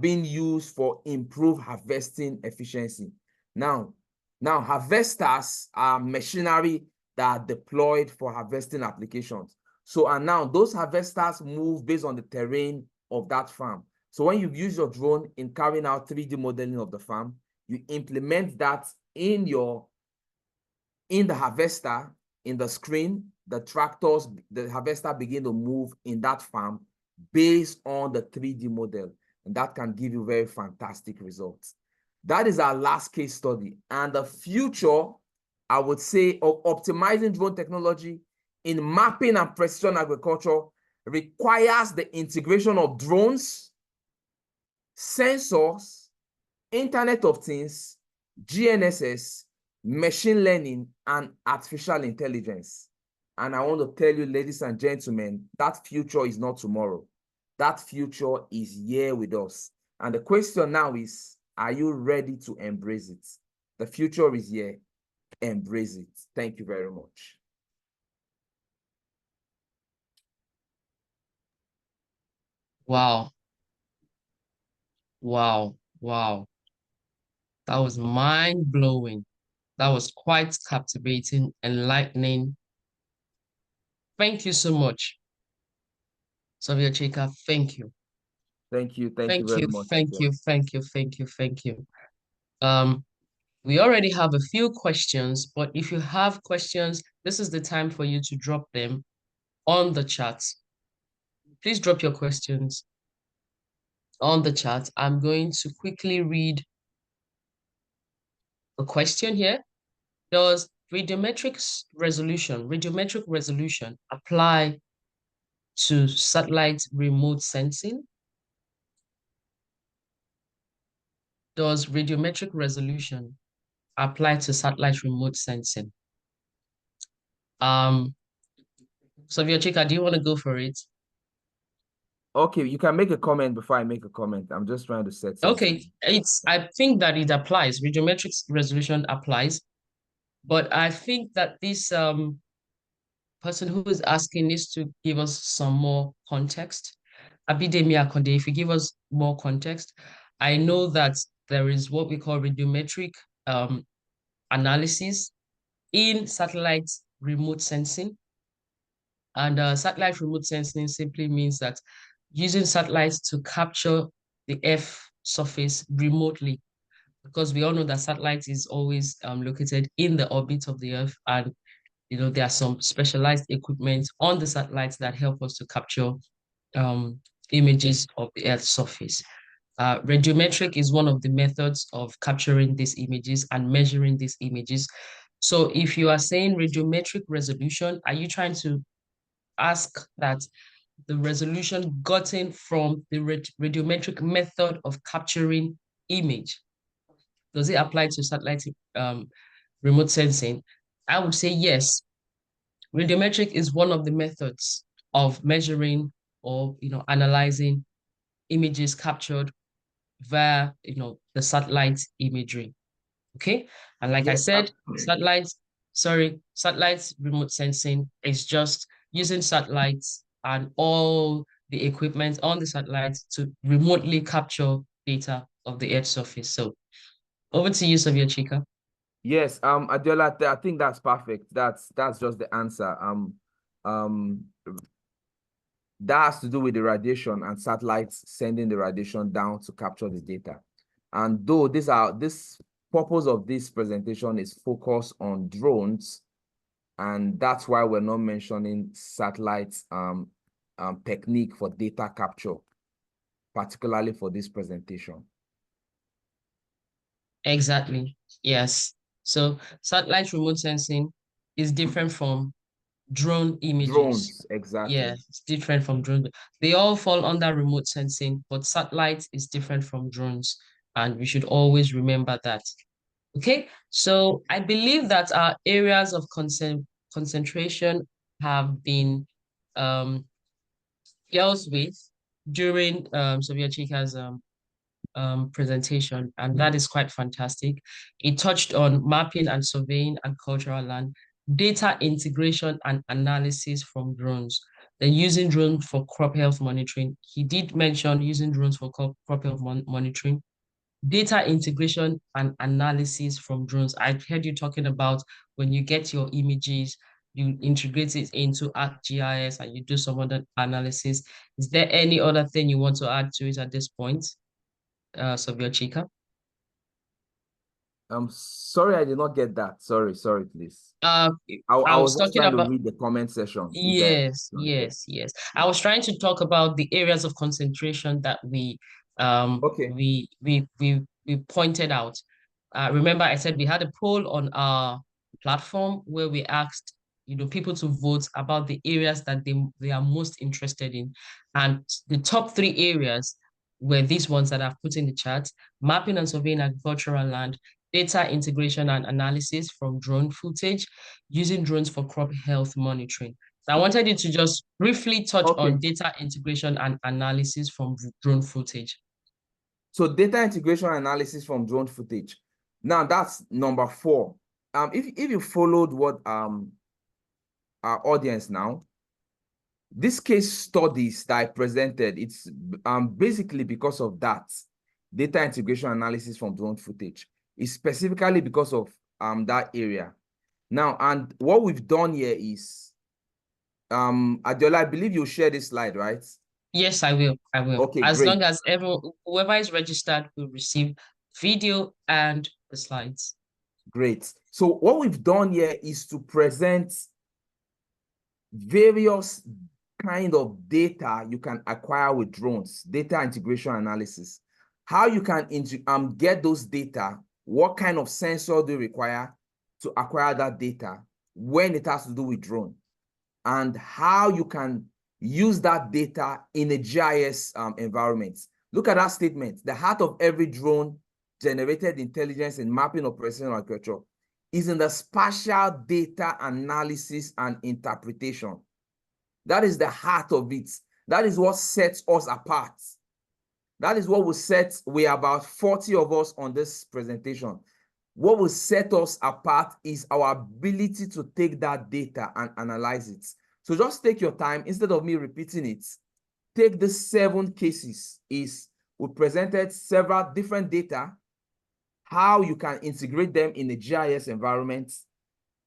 being used for improved harvesting efficiency. Now harvesters are machinery that are deployed for harvesting applications. So, and now those harvesters move based on the terrain of that farm. So when you use your drone in carrying out 3D modeling of the farm, you implement that in the harvester, in the screen, the harvester begin to move in that farm based on the 3D model. And that can give you very fantastic results. That is our last case study. And the future, I would say, of optimizing drone technology in mapping and precision agriculture requires the integration of drones, sensors, Internet of Things, GNSS, machine learning, and artificial intelligence. And I want to tell you, ladies and gentlemen, that future is not tomorrow. That future is here with us. And the question now is, are you ready to embrace it? The future is here. Embrace it. Thank you very much. Wow. Wow. Wow. That was mind-blowing. That was quite captivating, enlightening. Thank you so much, Savia Chika. Thank you. Thank you. Thank you Thank you. very much. Thank you. Thank you. Thank you. Thank you. We already have a few questions, but if you have questions, this is the time for you to drop them on the chat. Please drop your questions on the chat. I'm going to quickly read a question here. Does radiometric resolution apply to satellite remote sensing? Does radiometric resolution apply to satellite remote sensing? Savia Chika, do you want to go for it? Okay, you can make a comment before I make a comment. I'm just trying to set something. Okay, I think that it applies. Radiometric resolution applies, but I think that this person who is asking needs to give us some more context. Abidemi Akonde, if you give us more context, I know that there is what we call radiometric um, analysis in satellite remote sensing. And satellite remote sensing simply means that using satellites to capture the Earth surface remotely, because we all know that satellite is always located in the orbit of the Earth, and there are some specialized equipment on the satellites that help us to capture um, images of the Earth's surface. Radiometric is one of the methods of capturing these images and measuring these images. So if you are saying radiometric resolution, are you trying to ask that the resolution gotten from the radiometric method of capturing image, does it apply to satellite remote sensing? I would say yes. Radiometric is one of the methods of measuring or analyzing images captured via the satellite imagery. Okay. And like I Yes, said, satellite remote sensing is just using satellites and all the equipment on the satellites to remotely capture data of the Earth's surface. So over to you, Savia Chika. yes, Adeola, I think that's perfect. That's just the answer. Um, that has to do with the radiation and satellites sending the radiation down to capture the data. And though this purpose of this presentation is focused on drones, and that's why we're not mentioning satellites technique for data capture, particularly for this presentation. Exactly. Yes. So satellite remote sensing is different from drone images. Drones, exactly. Yeah, it's different from drones. They all fall under remote sensing, but satellite is different from drones. And we should always remember that. Okay, so I believe that our areas of concentration have been um, dealt with during Sophia Chika's presentation, and that is quite fantastic. It touched on mapping and surveying agricultural land, data integration and analysis from drones, then using drones for crop health monitoring. He did mention using drones for crop health monitoring, data integration and analysis from drones. I heard you talking about when you get your images, you integrate it into ArcGIS and you do some other analysis. Is there any other thing you want to add to it at this point, Savia Chika? I'm sorry, I did not get that. Sorry, please. Uh, I I was was just talking trying to about read the comment section. If I yes, yes, yes. I was trying to talk about the areas of concentration that Okay. we pointed out. Remember, I said we had a poll on our platform where we asked, people to vote about the areas that they are most interested in. And the top three areas were these ones that I've put in the chat: mapping and surveying agricultural land, data integration and analysis from drone footage, using drones for crop health monitoring. So I wanted you to just briefly touch Okay. on data integration and analysis from drone footage. So data integration analysis from drone footage. Now that's number 4. If you followed what our audience now, this case studies that I presented, it's basically because of that data integration analysis from drone footage. It's specifically because of that area. Now, and what we've done here is Adeola, I believe you'll share this slide, right? Yes, I will. I will. Okay, As great. long as whoever is registered will receive video and the slides. Great. So what we've done here is to present various kind of data you can acquire with drones, data integration analysis, how you can get those data, what kind of sensor do you require to acquire that data when it has to do with drone, and how you can use that data in a GIS environment. Look at that statement. The heart of every drone generated intelligence in mapping operational agriculture is in the spatial data analysis and interpretation. That is the heart of it. That is what sets us apart. That is what will set, we are about 40 of us on this presentation. What will set us apart is our ability to take that data and analyze it. So just take your time. Instead of me repeating it, take the 7 cases is we presented several different data, how you can integrate them in a GIS environment,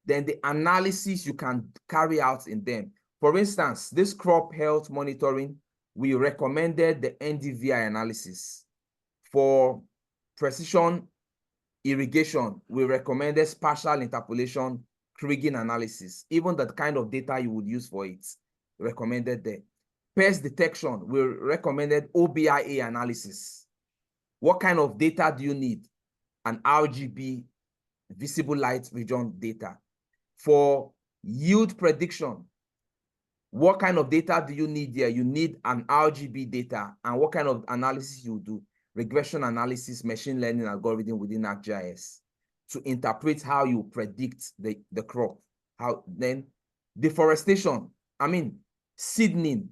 then the analysis you can carry out in them. For instance, this crop health monitoring, we recommended the NDVI analysis. For precision irrigation, we recommended spatial interpolation kriging analysis. Even the kind of data you would use for it, recommended there. Pest detection, we recommended OBIA analysis. What kind of data do you need? An RGB visible light region data. For yield prediction, what kind of data do you need there? You need an RGB data. And what kind of analysis you do? Regression analysis, machine learning algorithm within ArcGIS to interpret how you predict the crop. How then deforestation, seeding,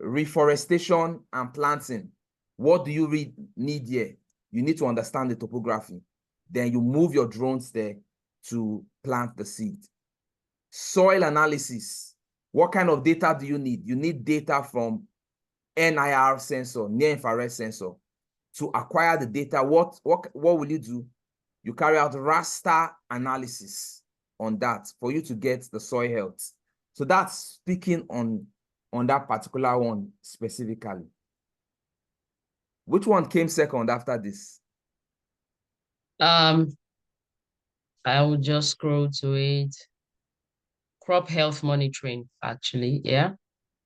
reforestation, and planting. What do you need here? You need to understand the topography. Then you move your drones there to plant the seed. Soil analysis. What kind of data do you need? You need data from NIR sensor, near infrared sensor. To acquire the data, what will you do? You carry out raster analysis on that for you to get the soil health. So that's speaking on that particular one specifically. Which one came second after this? I will just scroll to it. Crop health monitoring, actually, yeah.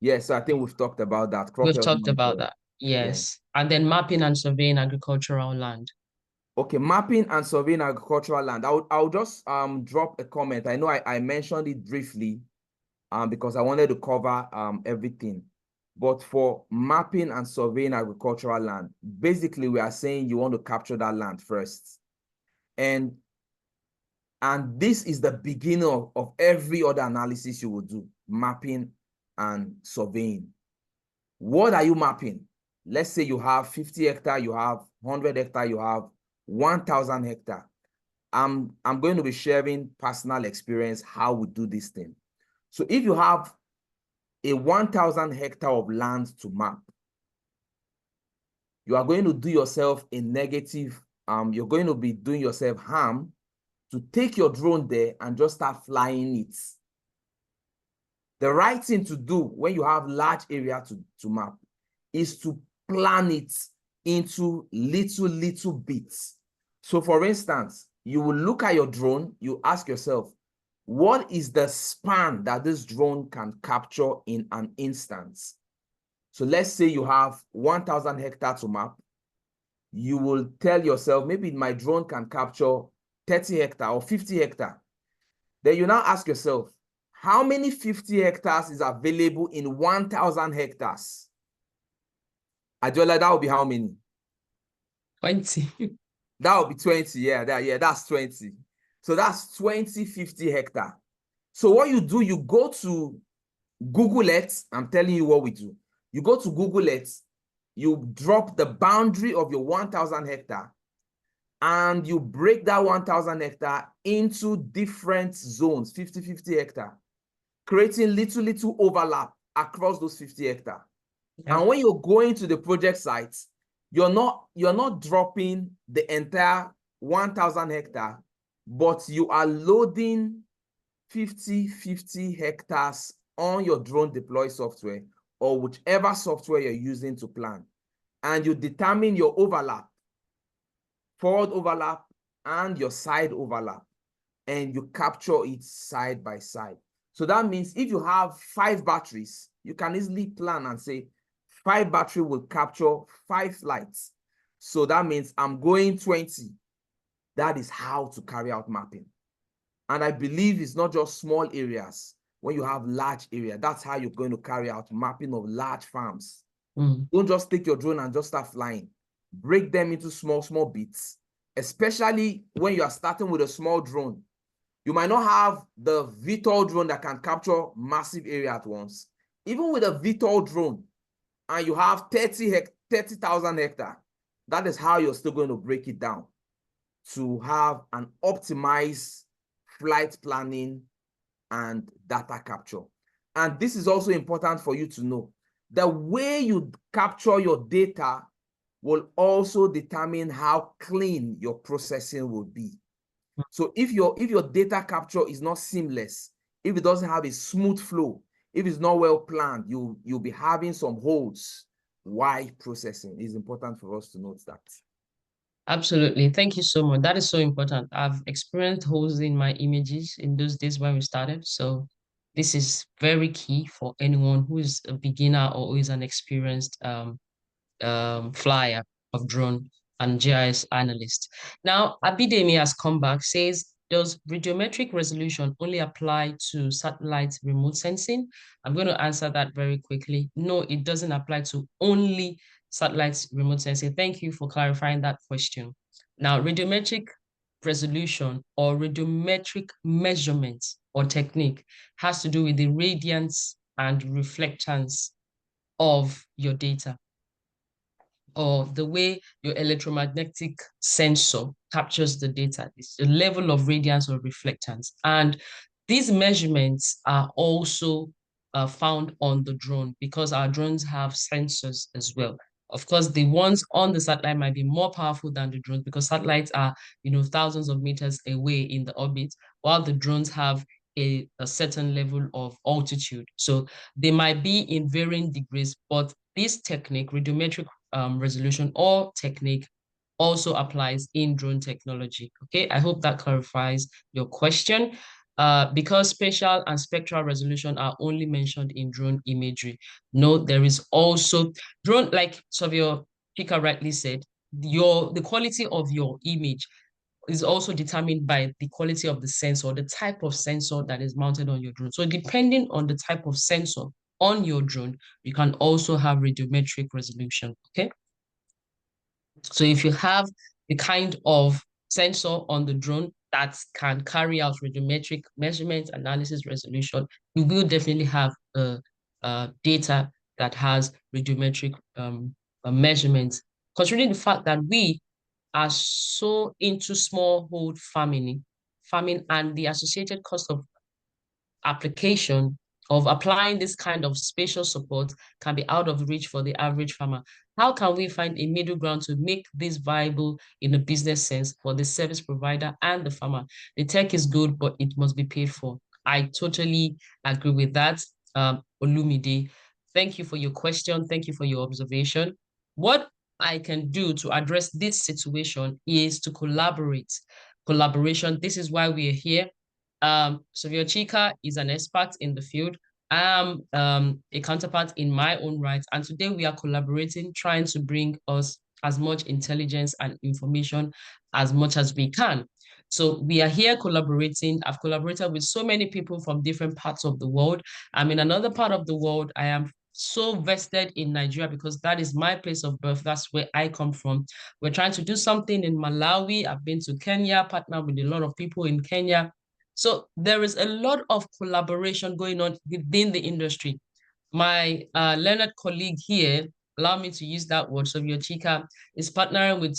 Yes, so I think we've talked about that. Crop We've health talked about monitoring. that. Yes. And then mapping and surveying agricultural land. Okay, mapping and surveying agricultural land. I'll just drop a comment. I know I mentioned it briefly because I wanted to cover everything. But for mapping and surveying agricultural land, basically we are saying you want to capture that land first. And this is the beginning of every other analysis you will do, mapping and surveying. What are you mapping? Let's say you have 50 hectares, you have 100 hectares, you have 1,000 hectares. I'm going to be sharing personal experience how we do this thing. So if you have a 1,000 hectare of land to map, you are going to do yourself a negative, you're going to be doing yourself harm to take your drone there and just start flying it. The right thing to do when you have large area to map is to plan it into little bits. So for instance, you will look at your drone, you ask yourself, what is the span that this drone can capture in an instance? So let's say you have 1,000 hectares to map. You will tell yourself, maybe my drone can capture 30 hectares or 50 hectares. Then you now ask yourself, how many 50 hectares is available in 1,000 hectares? Adeola, that would be how many? 20. That would be 20. Yeah, that's 20. So that's 20, 50 hectares. So what you do, you go to Google Earth. I'm telling you what we do. You go to Google Earth, you drop the boundary of your 1,000 hectares, and you break that 1,000 hectares into different zones, 50, 50 hectares, creating little overlap across those 50 hectares. Yeah. And when you're going to the project sites, you're not dropping the entire 1,000 hectares, but you are loading 50 hectares on your drone deploy software or whichever software you're using to plan. And you determine your overlap, forward overlap, and your side overlap, and you capture it side by side. So that means if you have 5 batteries, you can easily plan and say 5 battery will capture 5 flights. So that means I'm going 20. That is how to carry out mapping. And I believe it's not just small areas. When you have large area, that's how you're going to carry out mapping of large farms. Don't just take your drone and just start flying. Break them into small bits, especially when you are starting with a small drone. You might not have the VTOL drone that can capture massive area at once. Even with a VTOL drone, and you have 30,000 hectares, that is how you're still going to break it down to have an optimized flight planning and data capture. And this is also important for you to know. The way you capture your data will also determine how clean your processing will be. So if your data capture is not seamless, if it doesn't have a smooth flow, if it's not well planned, you'll be having some holes. Why processing is important for us to note that. Absolutely. Thank you so much. That is so important. I've experienced holes in my images in those days when we started. So this is very key for anyone who is a beginner or who is an experienced flyer of drone and GIS analyst. Now, Abidemi has come back, says, does radiometric resolution only apply to satellite remote sensing? I'm going to answer that very quickly. No, it doesn't apply to only satellite remote sensing. Thank you for clarifying that question. Now, radiometric resolution or radiometric measurement or technique has to do with the radiance and reflectance of your data, or the way your electromagnetic sensor captures the data. It's the level of radiance or reflectance. And these measurements are also found on the drone because our drones have sensors as well. Of course, the ones on the satellite might be more powerful than the drones because satellites are, thousands of meters away in the orbit, while the drones have a certain level of altitude. So they might be in varying degrees, but this technique, radiometric resolution or technique, also applies in drone technology. Okay, I hope that clarifies your question. Because spatial and spectral resolution are only mentioned in drone imagery. No, there is also drone, like Savio Chika rightly said, the quality of your image is also determined by the quality of the sensor, the type of sensor that is mounted on your drone. So depending on the type of sensor on your drone, you can also have radiometric resolution, okay? So if you have the kind of sensor on the drone that can carry out radiometric measurement, analysis, resolution, you will definitely have data that has radiometric measurements. Considering the fact that we are so into smallhold farming and the associated cost of application of applying this kind of spatial support can be out of reach for the average farmer. How can we find a middle ground to make this viable in a business sense for the service provider and the farmer? The tech is good, but it must be paid for. I totally agree with that, Olumide. Thank you for your question. Thank you for your observation. What I can do to address this situation is to collaborate. Collaboration, this is why we are here. Savio Chika is an expert in the field. I am a counterpart in my own right. And today we are collaborating, trying to bring us as much intelligence and information as much as we can. So we are here collaborating. I've collaborated with so many people from different parts of the world. I'm in another part of the world. I am so vested in Nigeria because that is my place of birth. That's where I come from. We're trying to do something in Malawi. I've been to Kenya, partnered with a lot of people in Kenya. So there is a lot of collaboration going on within the industry. My learned colleague here, allow me to use that word, so your Chika, is partnering with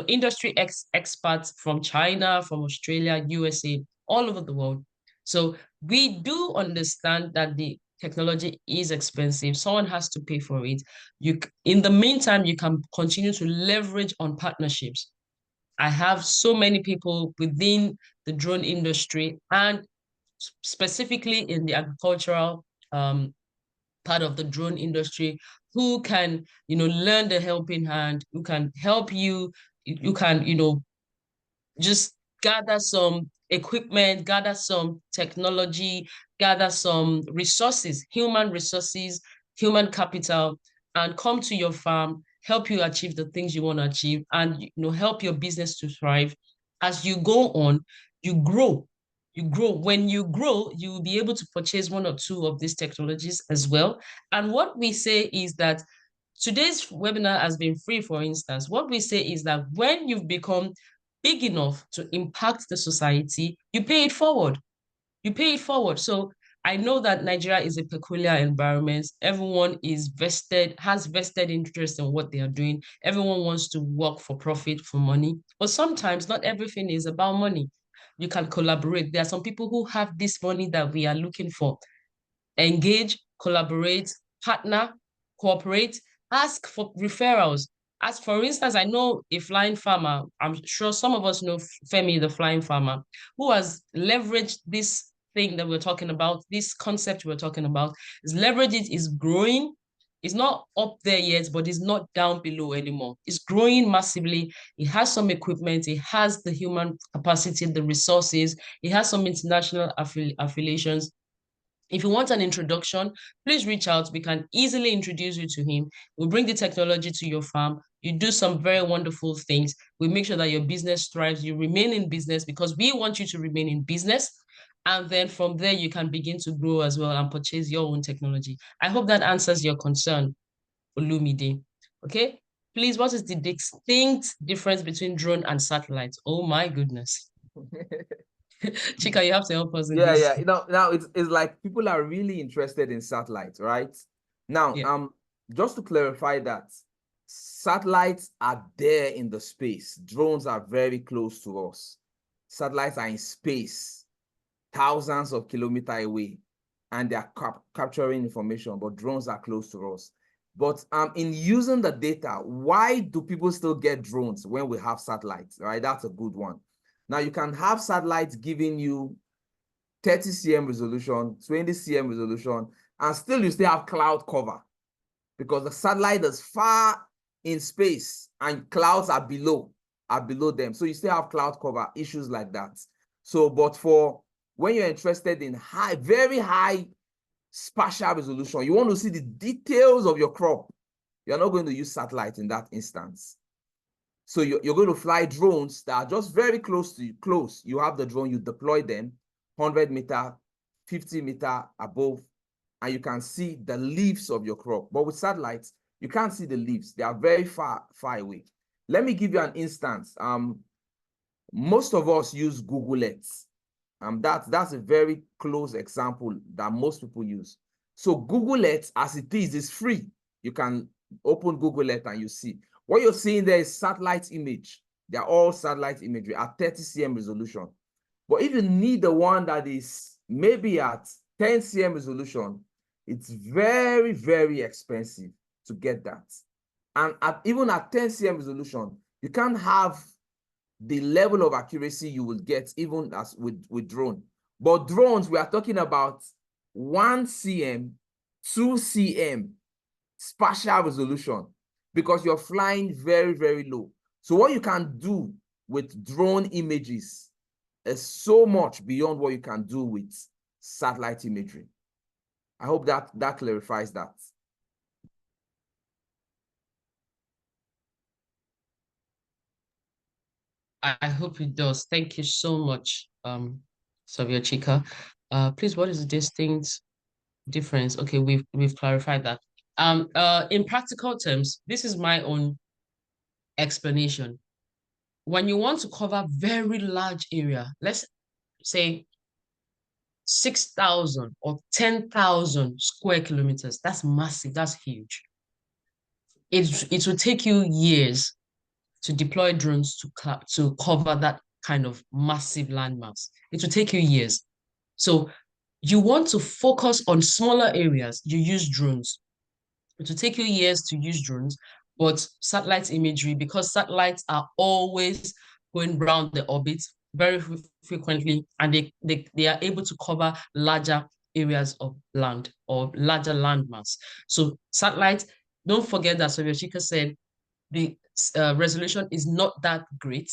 industry experts from China, from Australia, USA, all over the world. So we do understand that the technology is expensive. Someone has to pay for it. In the meantime, you can continue to leverage on partnerships. I have so many people within the drone industry and specifically in the agricultural part of the drone industry who can, lend a helping hand, who can help you, you can, just gather some equipment, gather some technology, gather some resources, human capital, and come to your farm, help you achieve the things you want to achieve, and help your business to thrive. As you go on, you grow. You grow. When you grow, you will be able to purchase one or two of these technologies as well. And what we say is that today's webinar has been free, for instance. What we say is that when you've become big enough to impact the society, you pay it forward. You pay it forward. So I know that Nigeria is a peculiar environment. Everyone has vested interest in what they are doing. Everyone wants to work for profit, for money. But sometimes not everything is about money. You can collaborate. There are some people who have this money that we are looking for. Engage, collaborate, partner, cooperate, ask for referrals. As for instance, I know a flying farmer, I'm sure some of us know Femi, the flying farmer, who has leveraged this thing that we're talking about, this concept we're talking about, is leveraged it, is growing. It's not up there yet, but it's not down below anymore. It's growing massively. It has some equipment, it has the human capacity, the resources, it has some international affiliations. If you want an introduction, please reach out. We can easily introduce you to him. We'll bring the technology to your farm. You do some very wonderful things. We make sure that your business thrives. You remain in business because we want you to remain in business. And then from there, you can begin to grow as well and purchase your own technology. I hope that answers your concern, Olumide. Okay? Please, what is the distinct difference between drone and satellite? Oh my goodness. Chika, you have to help us in Yeah, this. yeah. Now it's like people are really interested in satellites, right? Now, Yeah. just to clarify that satellites are there in the space. Drones are very close to us. Satellites are in space, thousands of kilometers away, and they are capturing information, but drones are close to us. But in using the data, why do people still get drones when we have satellites, right? That's a good one. Now, you can have satellites giving you 30 cm resolution, 20 cm resolution, and still you still have cloud cover because the satellite is far in space and clouds are below them. So you still have cloud cover, issues like that. So, but for when you're interested in high, very high spatial resolution, you want to see the details of your crop, you're not going to use satellite in that instance. So you're going to fly drones that are just very close to you. Close. You have the drone, you deploy them 100-meter, 50-meter above, and you can see the leaves of your crop. But with satellites, you can't see the leaves. They are very far away. Let me give you an instance. Most of us use Google Earth. That's a very close example that most people use. So Google Earth, as it is free. You can open Google Earth and you see. What you're seeing there is satellite image. They're all satellite imagery at 30 cm resolution. But if you need the one that is maybe at 10 cm resolution, it's very, very expensive to get that. And even at 10 cm resolution, you can't have the level of accuracy you will get even as with drone. But drones, we are talking about 1 cm, 2 cm spatial resolution because you're flying very, very low. So what you can do with drone images is so much beyond what you can do with satellite imagery. I hope that clarifies that. I hope it does. Thank you so much, Savia Chika. Please, what is the distinct difference? Okay, we've clarified that. In practical terms, this is my own explanation. When you want to cover very large area, let's say 6,000 or 10,000 square kilometers, that's massive, that's huge. It will take you years to deploy drones to cover that kind of massive landmass. It will take you years. So you want to focus on smaller areas, you use drones. It will take you years to use drones, but satellite imagery, because satellites are always going around the orbit very frequently, and they are able to cover larger areas of land or larger landmass. So satellites, don't forget that Sovyechika said the resolution is not that great.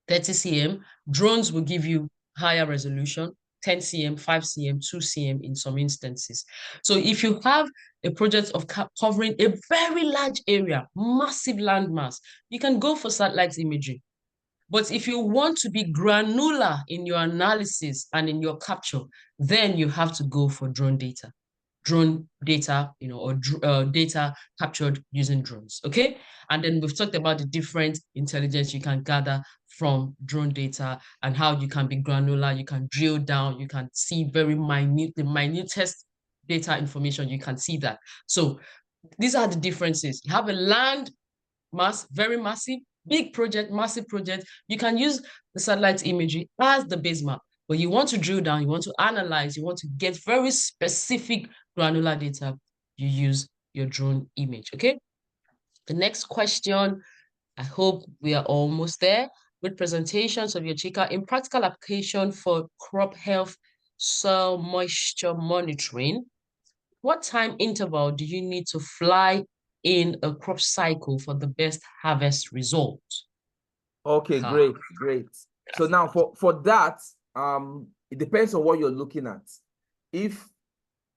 30 cm. Drones will give you higher resolution, 10 cm, 5 cm, 2 cm in some instances. So if you have a project of covering a very large area, massive landmass, you can go for satellite imagery. But if you want to be granular in your analysis and in your capture, then you have to go for drone data, or data captured using drones. Okay. And then we've talked about the different intelligence you can gather from drone data and how you can be granular, you can drill down, you can see very minute, the minutest data information, you can see that. So these are the differences. You have a land mass, very massive, big project, massive project. You can use the satellite imagery as the base map. But you want to drill down, you want to analyze, you want to get very specific granular data, you use your drone image. Okay. The next question, I hope we are almost there, with presentations of your Chika in practical application for crop health, soil moisture monitoring. What time interval do you need to fly in a crop cycle for the best harvest result? Okay, Ha. great. So now for that, it depends on what you're looking at. If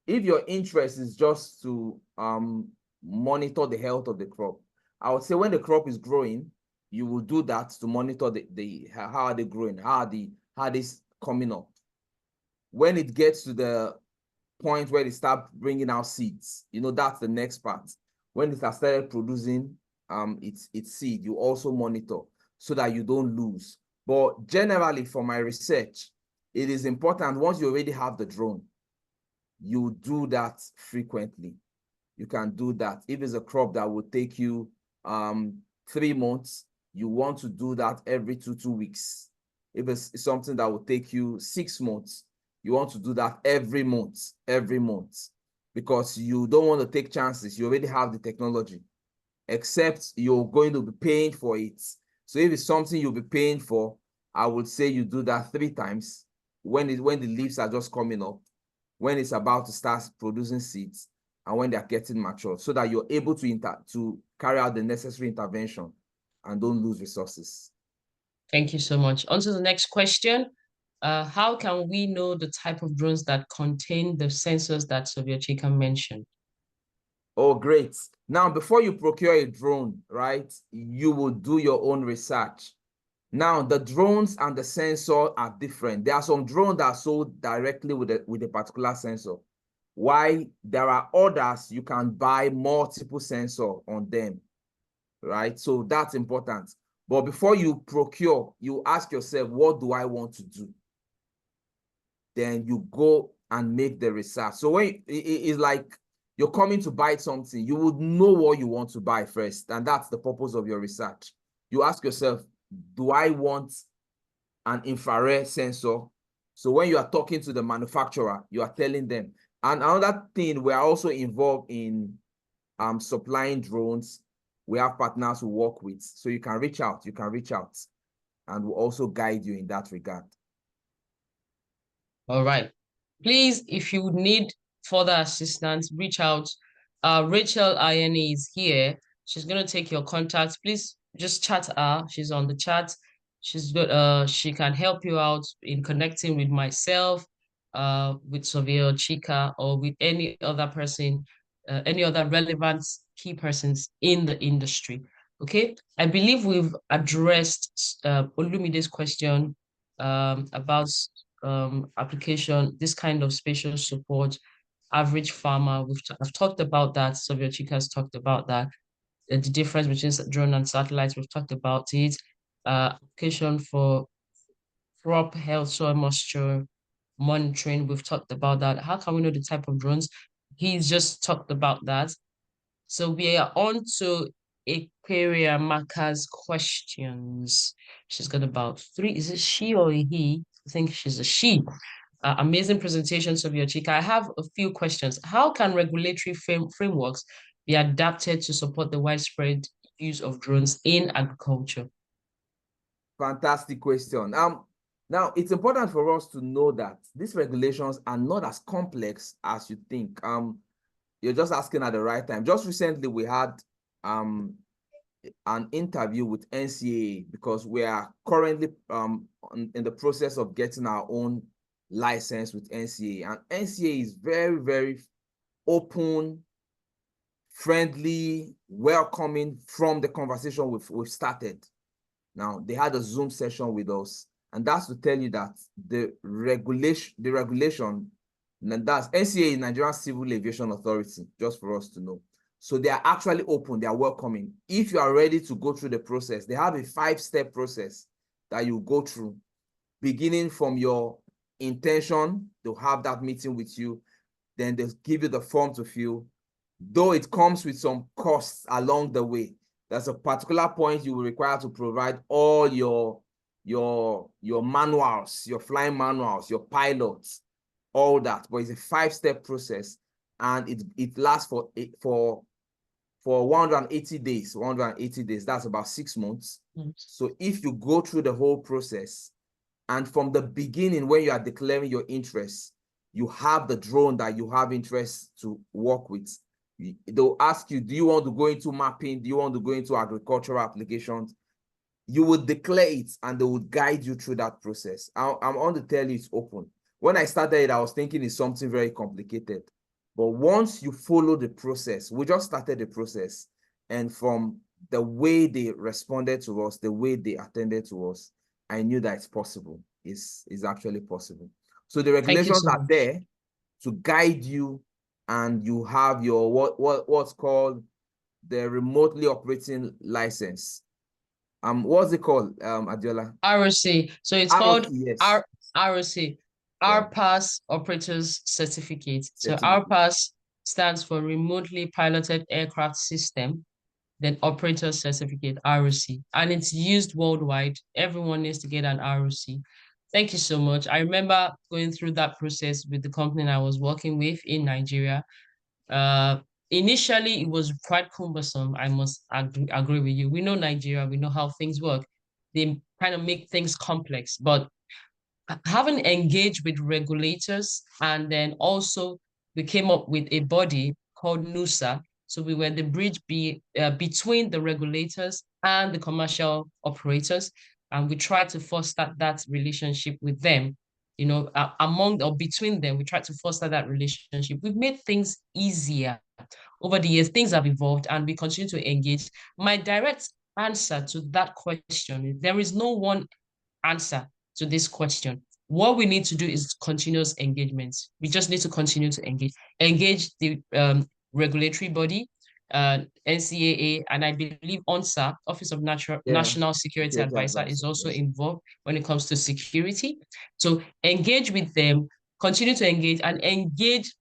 your interest is just to monitor the health of the crop, I would say when the crop is growing, you will do that to monitor the how are they growing, how are they coming up. When it gets to the point where they start bringing out seeds, that's the next part. When it has started producing its seed, you also monitor so that you don't lose. But generally, for my research, it is important once you already have the drone, you do that frequently. You can do that. If it's a crop that will take you 3 months, you want to do that every 2 weeks. If it's something that will take you 6 months, you want to do that every month, because you don't want to take chances. You already have the technology, except you're going to be paying for it. So if it's something you'll be paying for, I would say you do that 3 times when the leaves are just coming up, when it's about to start producing seeds, and when they're getting mature, so that you're able to carry out the necessary intervention and don't lose resources. Thank you so much. On to the next question. How can we know the type of drones that contain the sensors that Sylvia Chika mentioned? Oh, great. Now, before you procure a drone, right, you will do your own research. Now, the drones and the sensor are different. There are some drones that are sold directly with a particular sensor. Why there are others you can buy multiple sensor on them, right? So that's important. But before you procure, you ask yourself, what do I want to do? Then you go and make the research. So when it's like you're coming to buy something, you would know what you want to buy first. And that's the purpose of your research. You ask yourself, do I want an infrared sensor? So when you are talking to the manufacturer, you are telling them. And another thing, we are also involved in supplying drones. We have partners who work with, so you can reach out, and we'll also guide you in that regard. All right. Please, if you need further assistance, reach out. Rachel INA is here. She's gonna take your contacts. Please just chat her. She's on the chat. She's good. She can help you out in connecting with myself, with Sylvia Chika, or with any other person, any other relevant key persons in the industry. Okay. I believe we've addressed Olumide's question about application, this kind of spatial support, average farmer. I've talked about that. Sylvia Chika has talked about that. The difference between drone and satellites, we've talked about it. Application for crop health, soil moisture monitoring, we've talked about that. How can we know the type of drones? He's just talked about that. So we are on to Aquaria Maka's questions. She's got about 3. Is it she or a he? I think she's a she. Amazing presentations of your Chika. I have a few questions. How can regulatory frameworks be adapted to support the widespread use of drones in agriculture? Fantastic question. Now it's important for us to know that these regulations are not as complex as you think. You're just asking at the right time. Just recently, we had an interview with NCAA because we are currently in the process of getting our own license with NCAA. And NCAA is very, very open, friendly, welcoming from the conversation we've started. Now, they had a Zoom session with us, and that's to tell you that the regulation, and that's NCAA, Nigerian Civil Aviation Authority, just for us to know. So they are actually open, they are welcoming. If you are ready to go through the process, they have a 5-step process that you go through, beginning from your intention to have that meeting with you, then they give you the form to fill, though it comes with some costs along the way. There's a particular point you will require to provide all your manuals, your flying manuals, your pilots, all that. But it's a 5-step process. and it lasts for 180 days. 180 days, that's about 6 months. So if you go through the whole process, and from the beginning, when you are declaring your interests, you have the drone that you have interest to work with. They'll ask you, do you want to go into mapping? Do you want to go into agricultural applications? You would declare it, and they would guide you through that process. I'm on to tell you, it's open. When I started it, I was thinking it's something very complicated. But once you follow the process, we just started the process, and from the way they responded to us, the way they attended to us, I knew that it's possible. It's actually possible. So the regulations so are much. there to guide you, and you have your what's called the remotely operating license. What's it called, Adeola? ROC. So it's ROC, called yes. ROC, Yeah, RPAS Operators Certificate. So certificate. RPAS stands for Remotely Piloted Aircraft System, then Operator Certificate, ROC. And it's used worldwide. Everyone needs to get an ROC. Thank you so much. I remember going through that process with the company I was working with in Nigeria. Uh, Initially, it was quite cumbersome. I must agree with you. We know Nigeria, we know how things work. They kind of make things complex, but having engaged with regulators, and then also we came up with a body called NUSA. So we were the bridge between the regulators and the commercial operators, and we tried to foster that relationship with them. Among or between them, we tried to foster that relationship. We've made things easier over the years. Things have evolved, and we continue to engage. My direct answer to that question is there is no one answer to this question. What we need to do is continuous engagement. We just need to continue to engage the regulatory body, NCAA, and I believe ONSA, Office of Yeah, National Security security Advisor, is advisor, also yes. involved when it comes to security. So engage with them, continue to engage, and engage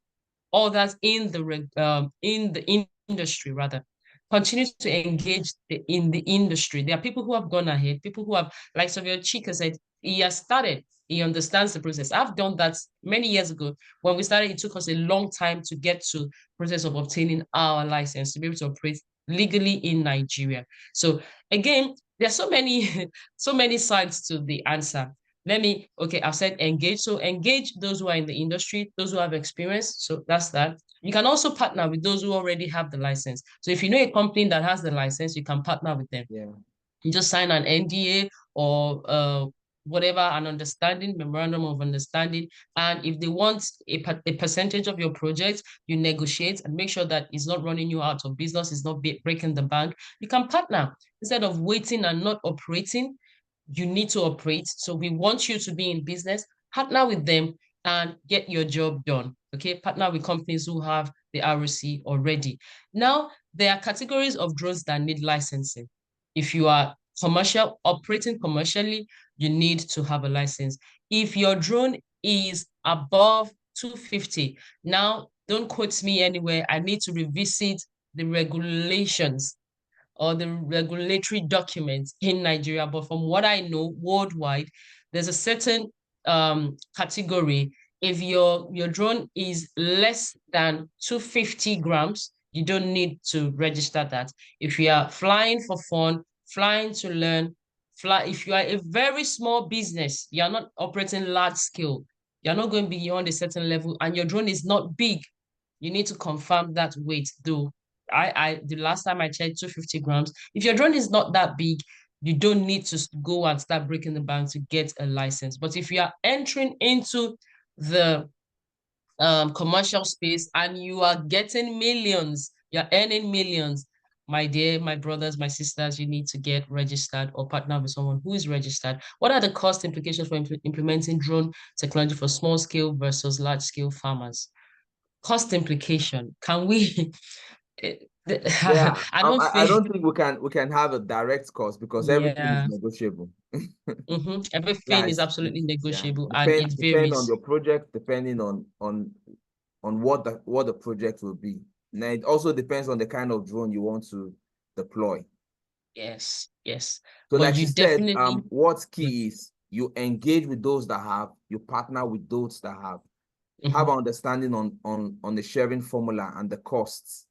others in the industry rather. Continue to engage in the industry. There are people who have gone ahead, people who have, like Savio Chika said, he has started. He understands the process. I've done that many years ago. When we started, it took us a long time to get to the process of obtaining our license to be able to operate legally in Nigeria. So again, there's so many, so many sides to the answer. Okay, I've said engage. So engage those who are in the industry, those who have experience. So that's that. You can also partner with those who already have the license. So if you know a company that has the license, you can partner with them. Yeah. You just sign an NDA or whatever, an understanding, memorandum of understanding. And if they want a percentage of your project, you negotiate and make sure that it's not running you out of business, it's not breaking the bank. You can partner instead of waiting and not operating. You need to operate. So we want you to be in business, partner with them and get your job done. Okay, partner with companies who have the ROC already. Now, there are categories of drones that need licensing. If you are operating commercially, you need to have a license. If your drone is above 250, now don't quote me anywhere. I need to revisit the regulations or the regulatory documents in Nigeria. But from what I know, worldwide, there's a certain category. If your drone is less than 250 grams, you don't need to register that. If you are flying for fun, flying to learn, if you are a very small business, you're not operating large scale, you're not going beyond a certain level, and your drone is not big, you need to confirm that weight though. The last time I checked, 250 grams. If your drone is not that big, you don't need to go and start breaking the bank to get a license. But if you are entering into the commercial space and you are getting millions, you're earning millions, my dear, my brothers, my sisters, you need to get registered or partner with someone who is registered. What are the cost implications for implementing drone technology for small scale versus large scale farmers? Cost implication. Can we Yeah, I don't I think, don't think we can have a direct cost, because everything is yeah. negotiable. Everything Yeah, is absolutely yeah, negotiable and it depend on varies. your project, depending on what the project will be. Now it also depends on the kind of drone you want to deploy. Yes, yes. So But like you she said, definitely, what's key is you engage with those that have, you partner with those that have. have an understanding on the sharing formula and the costs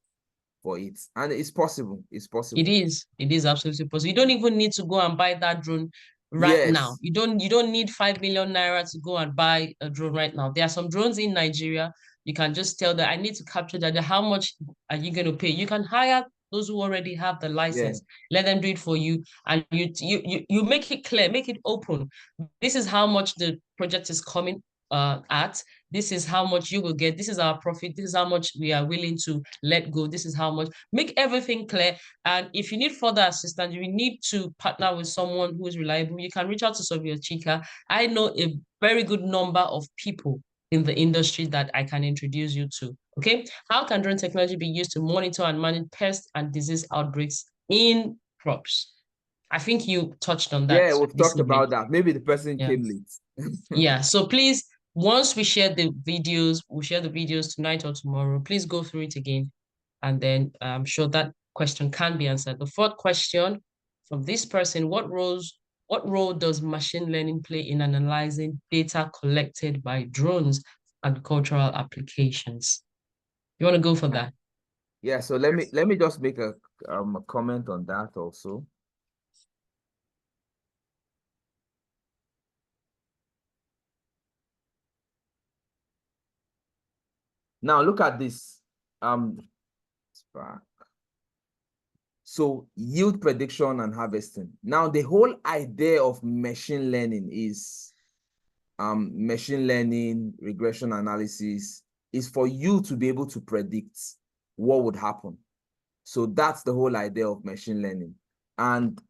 for it. And it's possible. It's It possible. is. It is absolutely possible. You don't even need to go and buy that drone right now. Yes. You don't need 5 million naira to go and buy a drone right now. There are some drones in Nigeria. You can just tell that I need to capture that. How much are you going to pay? You can hire those who already have the Yeah. license. Let them do it for you, and you make it clear, make it open. This is how much the project is coming at. This is how much you will get. This is our profit. This is how much we are willing to let go. This is how much. Make everything clear. And if you need further assistance, you need to partner with someone who is reliable. You can reach out to Sylvia Chika. I know a very good number of people in the industry that I can introduce you to. Okay. How can drone technology be used to monitor and manage pest and disease outbreaks in crops? I think you touched on that Yeah, we've this talked evening. about that. Maybe the person Yeah. came late. Yeah. So please, once we share the videos, we'll share the videos tonight or tomorrow. Please go through it again. And then I'm sure that question can be answered. The fourth question from this person, what role does machine learning play in analyzing data collected by drones and agricultural applications? You want to go for that? Yeah, so let me just make a comment on that also. Now look at this. So yield prediction and harvesting. Now the whole idea of machine learning is machine learning, regression analysis is for you to be able to predict what would happen. So that's the whole idea of machine learning. And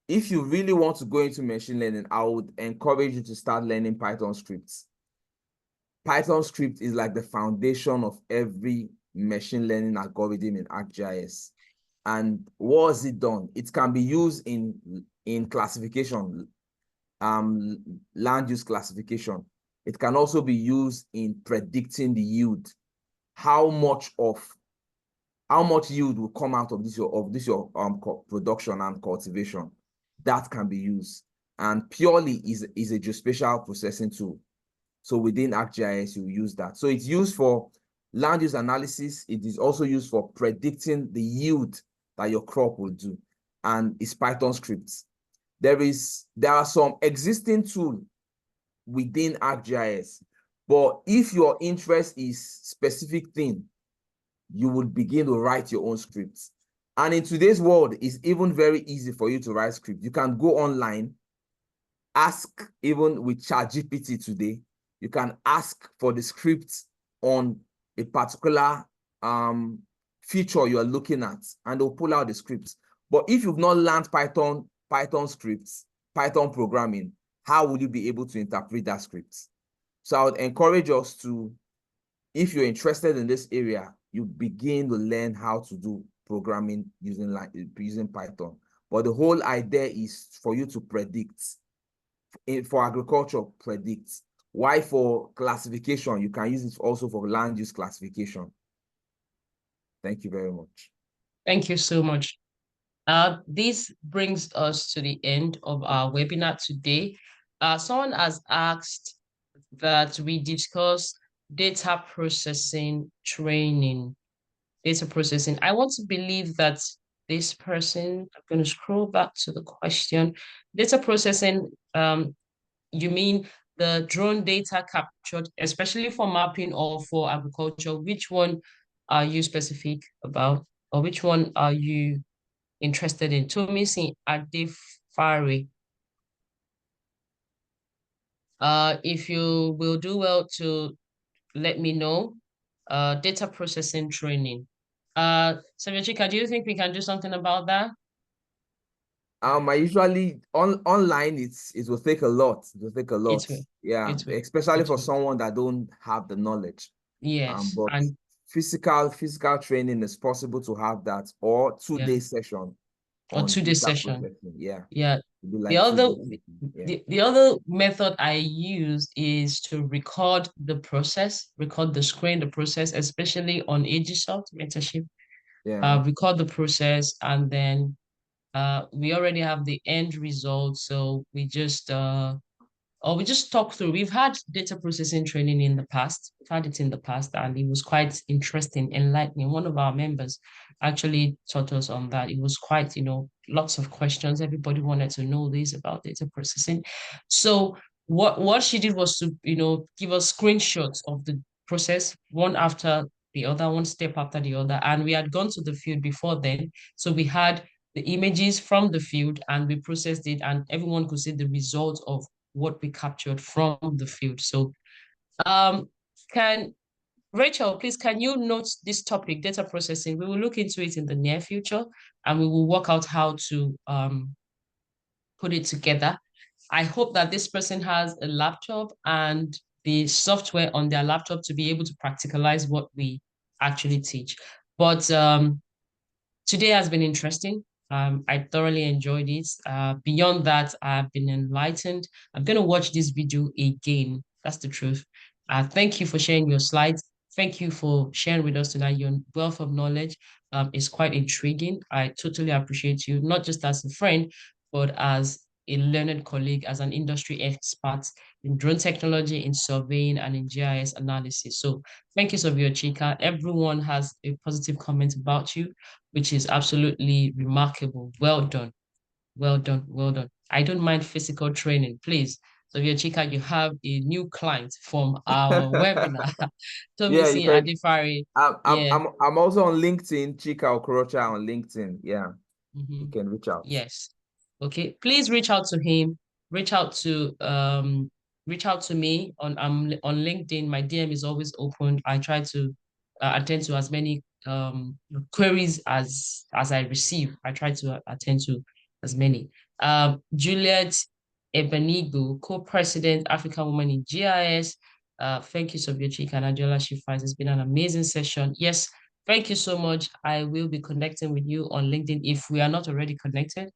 if you really want to go into machine learning, I would encourage you to start learning Python scripts. Python script is like the foundation of every machine learning algorithm in ArcGIS. And what has it done? It can be used in classification, land use classification. It can also be used in predicting the yield. How much yield will come out of your production and cultivation. That can be used. And purely is a geospatial processing tool. So within ArcGIS, you use that. So it's used for land use analysis. It is also used for predicting the yield that your crop will do. And it's Python scripts. There are some existing tools within ArcGIS, but if your interest is specific thing, you would begin to write your own scripts. And in today's world, it's even very easy for you to write script. You can go online, ask even with ChatGPT today, you can ask for the script on a particular feature you are looking at, and they'll pull out the scripts. But if you've not learned Python scripts, Python programming, how will you be able to interpret that script? So I would encourage us to, if you're interested in this area, you begin to learn how to do programming using Python. But the whole idea is for you to predict. For agriculture, predict. Why for classification? You can use it also for land use classification. Thank you very much. Thank you so much. This brings us to the end of our webinar today. Someone has asked that we discuss data processing training. Data processing. I want to believe that this person, I'm going to scroll back to the question. Data processing, you mean the drone data captured, especially for mapping or for agriculture? Which one are you specific about, or which one are you interested in? Tomisin Adefare. If you will do well to let me know. Data processing training. Chika, do you think we can do something about that? I usually online it will take a lot. It will take a It lot. will. Yeah, It will. especially It for will. someone that don't have the knowledge. Yes. But And physical training is possible to have that, or yeah, two-day session or on 2 day data session. processing. Yeah, Yeah. it'd be The like other 2 days. Yeah. the other method I use is to record the process, record the screen, the process, especially on Agisoft mentorship. Yeah. Record the process, and then we already have the end result. So we just or we just talk through. We've had data processing training in the past. We've had it in the past, and it was quite interesting, enlightening. One of our members actually taught us on that. It was quite, lots of questions. Everybody wanted to know this about data processing. So what she did was to, give us screenshots of the process, one after the other, one step after the other. And we had gone to the field before then. So we had the images from the field and we processed it, and everyone could see the result of what we captured from the field. So um can Rachel, please, can you note this topic, data processing? We will look into it in the near future and we will work out how to put it together. I hope that this person has a laptop and the software on their laptop to be able to practicalize what we actually teach. But today has been interesting. I thoroughly enjoyed it. Beyond that, I've been enlightened. I'm going to watch this video again. That's the truth. Thank you for sharing your slides. Thank you for sharing with us tonight. Your wealth of knowledge is quite intriguing. I totally appreciate you, not just as a friend, but as a learned colleague, as an industry expert in drone technology, in surveying, and in GIS analysis. So thank you, Savio Chika. Everyone has a positive comment about you, which is absolutely remarkable. Well done. Well done. Well done. I don't mind physical training. Please. So, Chika, you have a new client from our webinar. Yeah, you Tomisi can. Adifari. I'm I'm Yeah. I'm I'm also on LinkedIn, Chika Okorocha on LinkedIn. Yeah, you Mhm. can reach out. Yes. Okay. Please reach out to him. Reach out to reach out to me on LinkedIn. My DM is always open. I try to attend to as many queries as I receive. I try to attend to as many. Juliet Ebenigo, co-president African Women in GIS. Thank you, Sophia Chika and Adeola SheFlies. It's been an amazing session. Yes, thank you so much. I will be connecting with you on LinkedIn if we are not already connected.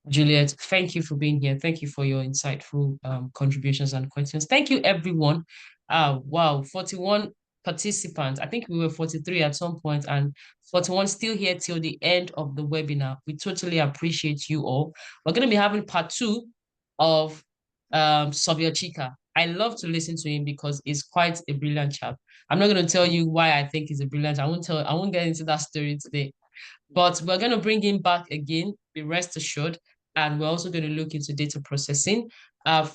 Juliet, thank you for being here. Thank you for your insightful contributions and questions. Thank you, everyone. Wow, 41 participants. I think we were 43 at some point, and 41 still here till the end of the webinar. We totally appreciate you all. We're going to be having part two of Savio Chika. I love to listen to him because he's quite a brilliant chap. I'm not going to tell you why I think he's a brilliant. I won't get into that story today. But we're going to bring him back again, be rest assured. And we're also going to look into data processing.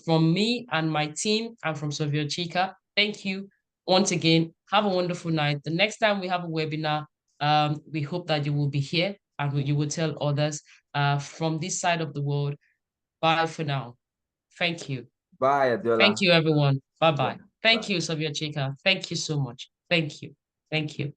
From me and my team, and from Savio Chika, thank you once again. Have a wonderful night. The next time we have a webinar, we hope that you will be here and you will tell others from this side of the world. Bye for now. Thank you. Bye, Thank Adeola. you, everyone. Yeah, Bye-bye. bye. Thank you, Savio Chika. Thank you so much. Thank you. Thank you.